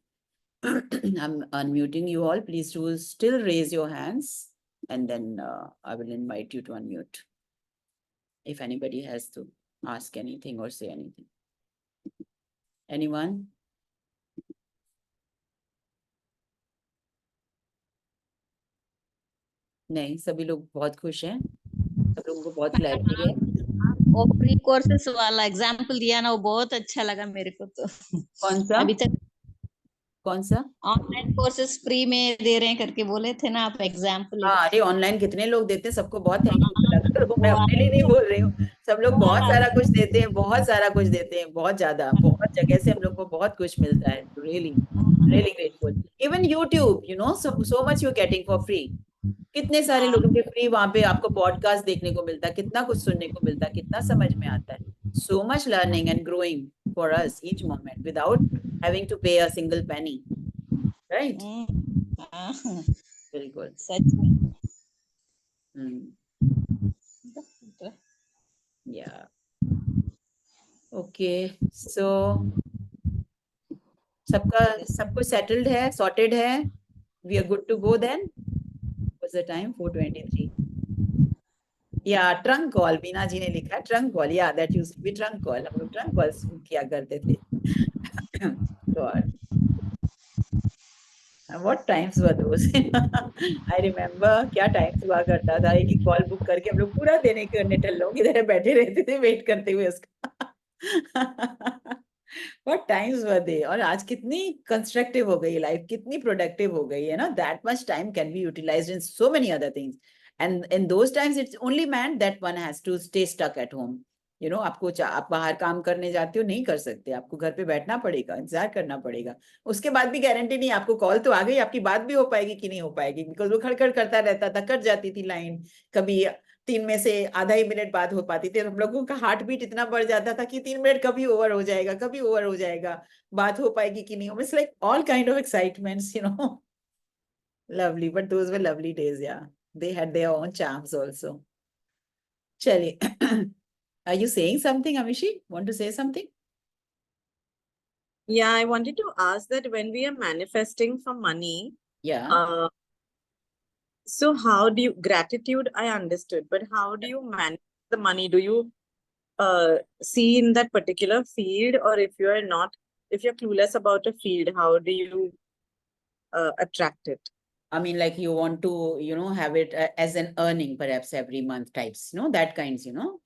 A: I'm unmuting you all. Please do still raise your hands, and then I will invite you to unmute if anybody has to ask anything or say anything. Anyone? नहीं, सभी लोग बहुत खुश हैं, सब लोगों को बहुत क्लैरिटी है.
D: वो फ्री कोर्सेस वाला एग्जाम्पल दिया ना, वो बहुत अच्छा लगा मेरे को. तो
A: कौन सा?
D: अभी तक
A: कौन सा?
D: ऑनलाइन कोर्सेस फ्री में दे रहे हैं करके बोले थे ना आप, एग्जाम्पल.
A: हाँ, अरे ऑनलाइन कितने लोग देते हैं, सबको बहुत थैंक यू. मैं अपने लिए नहीं बोल रही हूँ, सब लोग बहुत सारा कुछ देते हैं, बहुत सारा कुछ देते हैं, बहुत ज्यादा, बहुत जगह से हम लोग को बहुत कुछ मिलता है, really. really grateful. Even YouTube, you know, so much you're getting for free. कितने सारे लोगों के फ्री वहां पे आपको पॉडकास्ट देखने को मिलता है, कितना कुछ सुनने को मिलता है, कितना समझ में आता है. So much learning and growing for us each moment without having to pay a single penny, right?
D: हाँ,
A: बिल्कुल.
D: सच में.
A: Yeah. Okay. So सब कुछ settled है, sorted है. We are good to go then. What's the time? 4:23. Yeah, trunk call. Meena ji ने लिखा trunk call. Yeah, that used to be trunk call. हम लोग trunk calls किया करते थे. God. What times were those? I remember क्या times हुआ करता था. एक कॉल बुक करके हम लोग पूरा दिन एक निटल लोग इधर बैठे रहते थे वेट करते हुए उसका. What times were they? और आज कितनी constructive हो गई लाइफ, कितनी productive हो गई है ना. That much time can be utilized in so many other things. And in those times, it's only meant that one has to stay stuck at home. You know, आप बाहर काम करने जाते हो नहीं कर सकते, आपको घर पे बैठना पड़ेगा, इंतजार करना पड़ेगा. उसके बाद भी गारंटी नहीं, आपको कॉल तो आ गई, आपकी बात भी हो पाएगी कि नहीं हो पाएगी, बिकॉज वो खड़खड़ करता रहता था, कट जाती थी लाइन. कभी 3 में से आधा ही मिनट बात हो पाती थी. हम लोगों का हार्ट बीट इतना बढ़ जाता था कि 3 मिनट कभी ओवर हो जाएगा, कभी ओवर हो जाएगा, बात हो पाएगी कि नहीं. It's like all kind of excitements, you know. Lovely, but those were lovely days, yeah. They had their own charms also. Chaliye. Are you saying something, Amishi? Want to say something?
C: Yeah, I wanted to ask that when we are manifesting for money,
A: Yeah.
C: so how do you, gratitude I understood, but how do you manage the money? Do you see in that particular field, or if you are not, if you're clueless about a field, how do you attract it?
A: I mean, like you want to, you know, have it as an earning perhaps every month types, you know, that kinds, you know.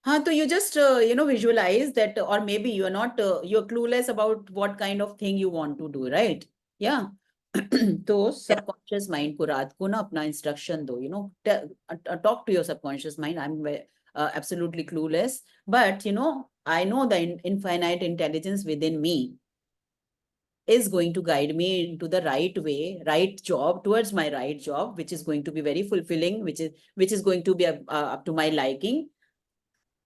A: हाँ, तो you just, you know, visualize that, or maybe you're not, you're clueless about what kind of thing you want to do, right? Yeah. तो subconscious mind को रात को ना अपना instruction दो, you know, talk to your subconscious mind. I'm absolutely clueless, but you know, I know the infinite intelligence within me is going to guide me into the right way, right job, towards my right job, which is going to be very fulfilling, which is going to be up to my liking.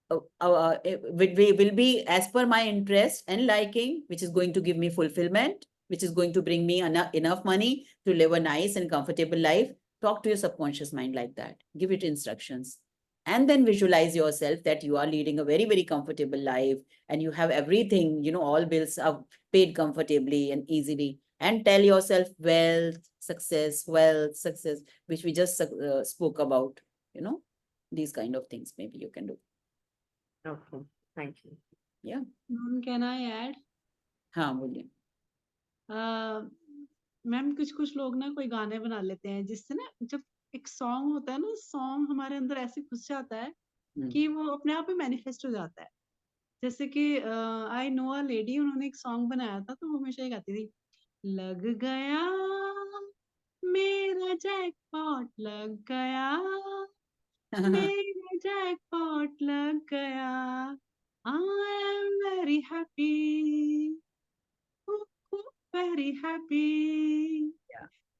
A: It will be as per my interest and liking, which is going to give me fulfillment, which is going to bring me enough money to live a nice and comfortable life. Talk to your subconscious mind like that. Give it instructions. And then visualize yourself that you are leading a very, very comfortable life and you have everything, you know, all bills are paid comfortably and easily. And tell yourself wealth, success, which we just spoke about, you know, these kind of things maybe you can do.
C: Okay, thank you.
A: Yeah.
E: Ma'am, can I add?
A: हाँ बोलिए.
E: Ma'am कुछ लोग ना कोई गाने बना लेते हैं जिससे ना जब एक सॉन्ग होता है ना, सॉन्ग हमारे अंदर ऐसे घुस जाता है कि वो अपने आप ही मैनिफेस्ट हो जाता है. जैसे कि आई नो अ लेडी, उन्होंने एक सॉन्ग बनाया था तो वो हमेशा ये गाती थी, लग गया मेरा जैकपॉट लग गया, मेरा जैकपॉट लग गया, आई am very happy, very happy.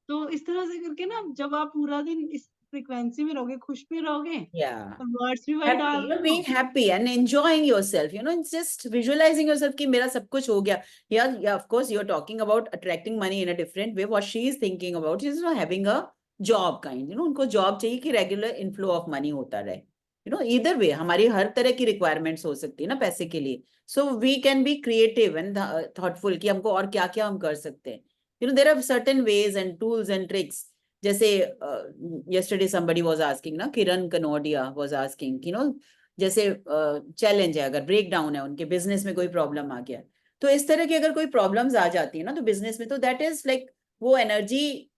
E: तो इस तरह से करके ना जब आप पूरा दिन इस फ्रीक्वेंसी में रहोगे, खुश भी रहोगे,
A: Yeah.
E: और वर्ड्स भी वही
A: Happy,
E: डाल
A: you
E: रहे
A: know, being
E: हो.
A: happy and enjoying yourself, you know, it's just visualizing yourself कि मेरा सब कुछ हो गया. Yeah, of course, you're talking about attracting money in a different way. What she is thinking about is, you know, having a job kind, you know, उनको job चाहिए कि regular inflow of money होता रहे. You know, either way, हमारी हर तरह की requirements हो सकती है ना पैसे के लिए. So we can be creative and thoughtful कि हमको और क्या क्या हम कर सकते हैं. You know, there are certain ways and tools and tricks. जैसे yesterday somebody was asking ना, Kiran Kanodia was asking, you know, जैसे चैलेंज है, अगर ब्रेक डाउन है उनके बिजनेस में, कोई प्रॉब्लम आ गया, तो इस तरह की अगर कोई प्रॉब्लम्स आ जाती है ना तो बिजनेस में, तो दैट इज लाइक वो एनर्जी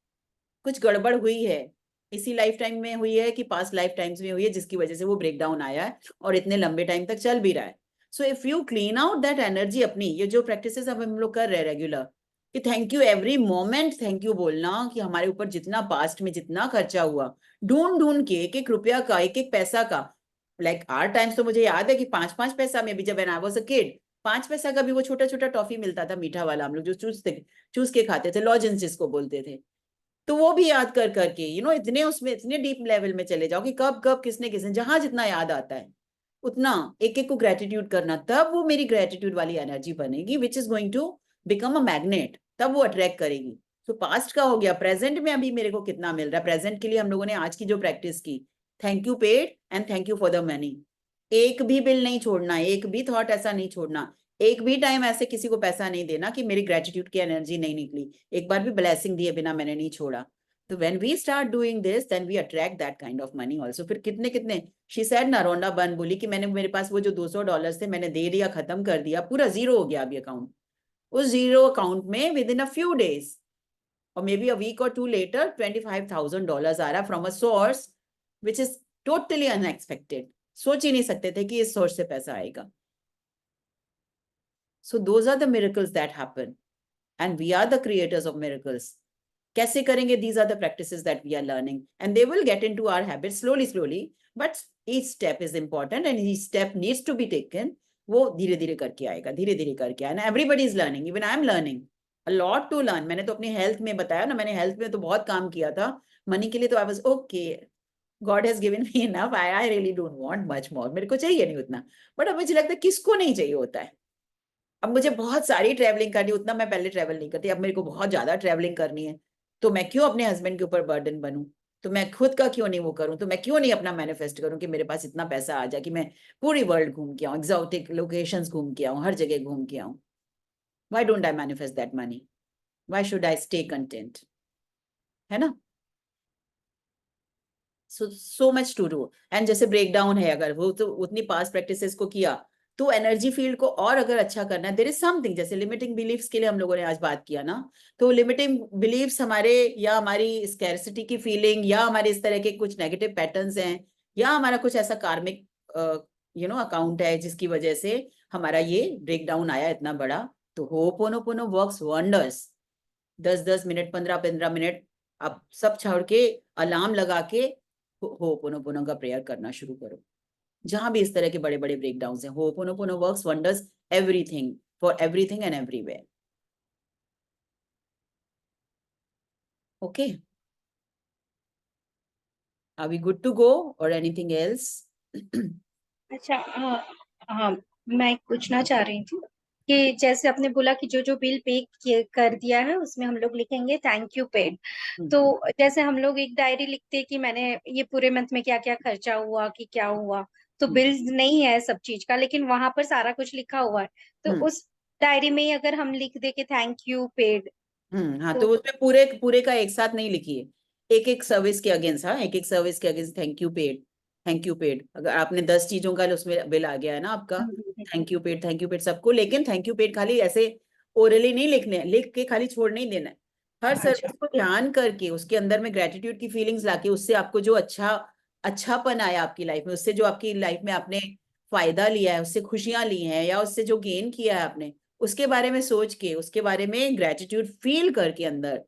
A: कुछ गड़बड़ हुई है, इसी लाइफ टाइम में हुई है कि पास्ट लाइफ टाइम्स में हुई है, जिसकी वजह से वो ब्रेक डाउन आया है और इतने लंबे टाइम तक चल भी रहा है. So if you clean out that energy अपनी, ये जो प्रैक्टिसेस अब हम लोग कर रहे हैं रेगुलर, कि thank you every moment, thank you बोलना कि हमारे ऊपर जितना पास्ट में जितना खर्चा हुआ, ढूंढ के एक एक रुपया का, एक एक पैसा का, लाइक आर टाइम्स तो मुझे याद है कि 5-5 पैसा में भी जब आई वाज अ किड, 5 पैसा का भी वो छोटा छोटा टॉफी मिलता था मीठा वाला, हम लोग जो चूस के खाते थे, लॉजेंस जिसको बोलते थे, तो वो भी याद कर करके इतने उसमें इतने डीप लेवल में चले जाओ कि कब कब किसने किसने जहां जितना याद आता है उतना एक एक को ग्रेटिट्यूड करना, तब वो मेरी ग्रेटिट्यूड वाली एनर्जी बनेगी which is going to become a magnet, तब वो अट्रैक्ट करेगी। तो पास्ट का हो गया, प्रेजेंट में अभी मेरे को कितना मिल रहा है, प्रेजेंट के लिए हम लोगों ने आज की जो प्रैक्टिस की, thank you paid and thank you for the money. एक भी बिल नहीं छोड़ना, एक भी थॉट ऐसा नहीं छोड़ना, एक भी टाइम ऐसे किसी को पैसा नहीं देना कि मेरी ग्रेटिट्यूड की एनर्जी नहीं निकली, एक बार भी ब्लेसिंग दिए बिना मैंने नहीं छोड़ा। तो when we start doing this then we attract that kind of money also। फिर कितने कितने, she said ना, रोंडा बन बोली कि मैंने, मेरे पास वो जो $200 थे मैंने दे दिया, खत्म कर दिया, पूरा जीरो हो गया अभी अकाउंट। उस जीरो अकाउंट में with in a few days और मे बी अ वीक और 2 लेटर $25,000 आ रहा from a source which is totally unexpected. सोच ही नहीं सकते थे कि इस सोर्स से पैसा आएगा। So those are the miracles that happen and we are the creators of miracles। कैसे करेंगे? These are the practices that we are learning and they will get into our habits slowly but each step is important and each step needs to be taken। वो धीरे धीरे करके आएगा, धीरे धीरे करके आएगा। Everybody is learning, even I am learning a lot to learn। मैंने तो अपनी हेल्थ में बताया ना, मैंने हेल्थ में तो बहुत काम किया था, मनी के लिए तो I was okay, God has given me enough, I really don't want much more, मेरे को चाहिए नहीं उतना। बट अब मुझे लगता है किसको नहीं चाहिए होता है। अब मुझे बहुत सारी ट्रैवलिंग करनी, उतना मैं पहले ट्रैवल नहीं करती, अब मेरे को बहुत ज्यादा ट्रैवलिंग करनी है, तो मैं क्यों अपने हस्बैंड के ऊपर बर्डन बनूं? तो मैं खुद का क्यों नहीं वो करूं? तो मैं क्यों नहीं अपना मैनिफेस्ट करूं कि मेरे पास इतना पैसा आ जाए कि मैं पूरी वर्ल्ड घूम के आऊं, एक्सोटिक लोकेशंस घूम के आऊं, हर जगह घूम के आऊं। Why don't I manifest that money? Why should I stay content? है ना? So much to do. And जैसे ब्रेक डाउन है, अगर वो तो उतनी पास्ट प्रैक्टिसेस को किया तो एनर्जी फील्ड को और अगर अच्छा करना है, देयर इज समथिंग, जैसे लिमिटिंग बिलीफ्स के लिए हम लोगों ने आज बात किया ना, तो लिमिटिंग बिलीफ्स हमारे, या हमारी स्कैरसिटी की फीलिंग, या हमारे इस तरह के कुछ नेगेटिव पैटर्न्स हैं, या हमारा कुछ ऐसा कार्मिक अकाउंट है जिसकी वजह से हमारा ये ब्रेक डाउन आया इतना बड़ा। तो ho'oponopono works wonders. 10-10 minute, 15-15 minute आप सब छोड़ के अलार्म लगा के होपोनोपोनो का प्रेयर करना शुरू करो। जहां भी इस तरह के बड़े बड़े ब्रेकडाउन हैं, Hooponopono works wonders everything, for everything and everywhere. Okay, are we good to go और एनीथिंग एल्स?
F: अच्छा, हाँ, मैं पूछना चाह रही थी कि जैसे आपने बोला कि जो जो बिल पे कर दिया है उसमें हम लोग लिखेंगे थैंक यू पेड। तो जैसे हम लोग एक डायरी लिखते हैं कि मैंने ये पूरे मंथ में क्या क्या खर्चा हुआ, कि क्या हुआ, तो बिल्स नहीं है सब चीज का, लेकिन वहां पर सारा कुछ लिखा हुआ है, तो उस डायरी में ही अगर हम लिख दे कि थैंक यू पेड।
A: हाँ, तो उसमें पूरे पूरे का एक साथ नहीं लिखिए, एक एक सर्विस के अगेंस्ट, हाँ, एक एक सर्विस के against thank you paid, thank you paid. अगर आपने 10 चीजों का उसमें बिल आ गया है ना आपका, थैंक यू पेड सबको, लेकिन थैंक यू पेड खाली ऐसे ओरली नहीं लिखने, लिख के खाली छोड़ नहीं देना है। हर सर्विस को ध्यान करके उसके अंदर में ग्रेटिट्यूड की फीलिंग्स लाके, उससे आपको जो अच्छापन आया आपकी लाइफ में, उससे जो आपकी लाइफ में आपने फायदा लिया है, उससे खुशियां ली हैं, या उससे जो गेन किया है आपने, उसके बारे में सोच के, उसके बारे में ग्रेटिट्यूड फील करके अंदर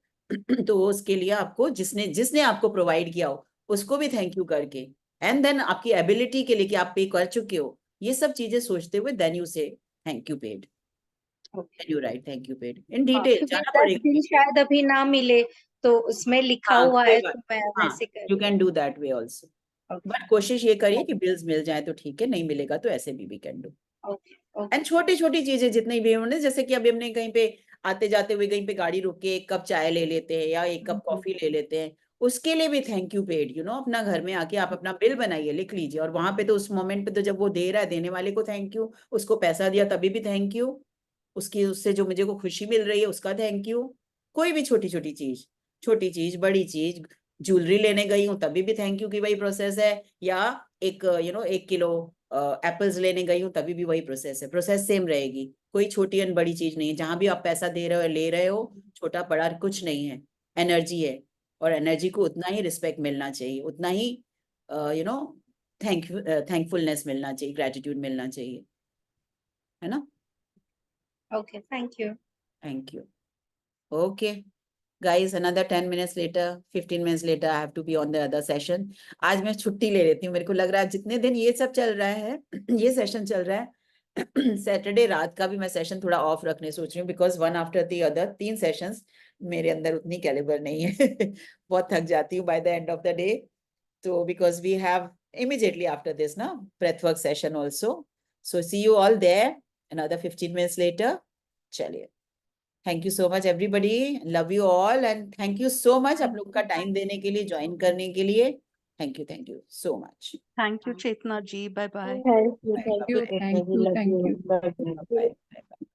A: तो उसके लिए आपको जिसने जिसने आपको प्रोवाइड किया हो उसको भी थैंक यू करके, एंड देन आपकी एबिलिटी के लिए कि आप पे कर चुके हो, ये सब चीजें सोचते हुए देन यू से thank you paid, you right thank you paid in detail, जाना
F: 10 दिन
A: पड़ेगा।
F: शायद अभी ना मिले तो उसमें लिखा
A: हाँ,
F: हुआ
A: कोई
F: है,
A: बात,
F: तो मैं
A: हाँ,
F: वैसे कर
A: you can do that way also, but कोशिश ये करिए कि बिल्स मिल जाए तो ठीक है, नहीं मिलेगा तो ऐसे भी वी कैन डू। एंड छोटी छोटी चीजें जितनी भी होने, जैसे कि अभी हमने कहीं पे आते जाते हुए कहीं पे गाड़ी रुक के एक कप चाय ले लेते हैं या एक कप कॉफी ले लेते हैं, उसके लिए भी थैंक यू पेड। अपना घर में आके आप अपना बिल बनाइए, लिख लीजिए, और वहां पे तो उस मोमेंट पे तो जब वो दे रहा है, देने वाले को थैंक यू, उसको पैसा दिया तभी भी थैंक यू, उसकी उससे जो मुझे को खुशी मिल रही है उसका थैंक यू। कोई भी छोटी छोटी चीज, छोटी चीज बड़ी चीज, ज्वेलरी लेने गई हूँ तभी भी थैंक यू की वही प्रोसेस है, या एक 1 किलो एप्पल्स लेने गई हूँ तभी भी वही प्रोसेस है, प्रोसेस सेम रहेगी। कोई छोटी एंड बड़ी चीज नहीं है, जहां भी आप पैसा दे रहे हो ले रहे हो, छोटा बड़ा कुछ नहीं है, एनर्जी है, और एनर्जी को उतना ही रिस्पेक्ट मिलना चाहिए, उतना ही थैंकफुलनेस मिलना चाहिए, ग्रेटिट्यूड मिलना चाहिए, है ना?
F: Okay, thank you.
A: Thank you. Okay, guys, another 10 minutes later, 15 minutes later, I have to be on the other session. आज मैं छुट्टी ले लेती हूँ, मेरे को लग रहा है जितने दिन ये सब चल रहा है ये सेशन चल रहा है, सैटरडे रात का भी मैं सेशन थोड़ा ऑफ रखने सोच रही हूँ, because one after the other 3 sessions, मेरे अंदर उतनी कैलिबर नहीं है बहुत थक जाती हूँ by the end of the day. तो because we have immediately after this now breath work session also, so see you all there another 15 minutes later. चलिए, thank you so much everybody, love you all and thank you so much आप लोग का time देने के लिए, join करने के लिए. Thank you so much.
E: Thank you Chetna ji, bye bye.
F: Thank you,
A: Bye.
F: thank you,
A: Bye.
F: Chetna ji, love
G: thank
F: you.
G: you.
F: Bye bye.
A: Bye. Bye.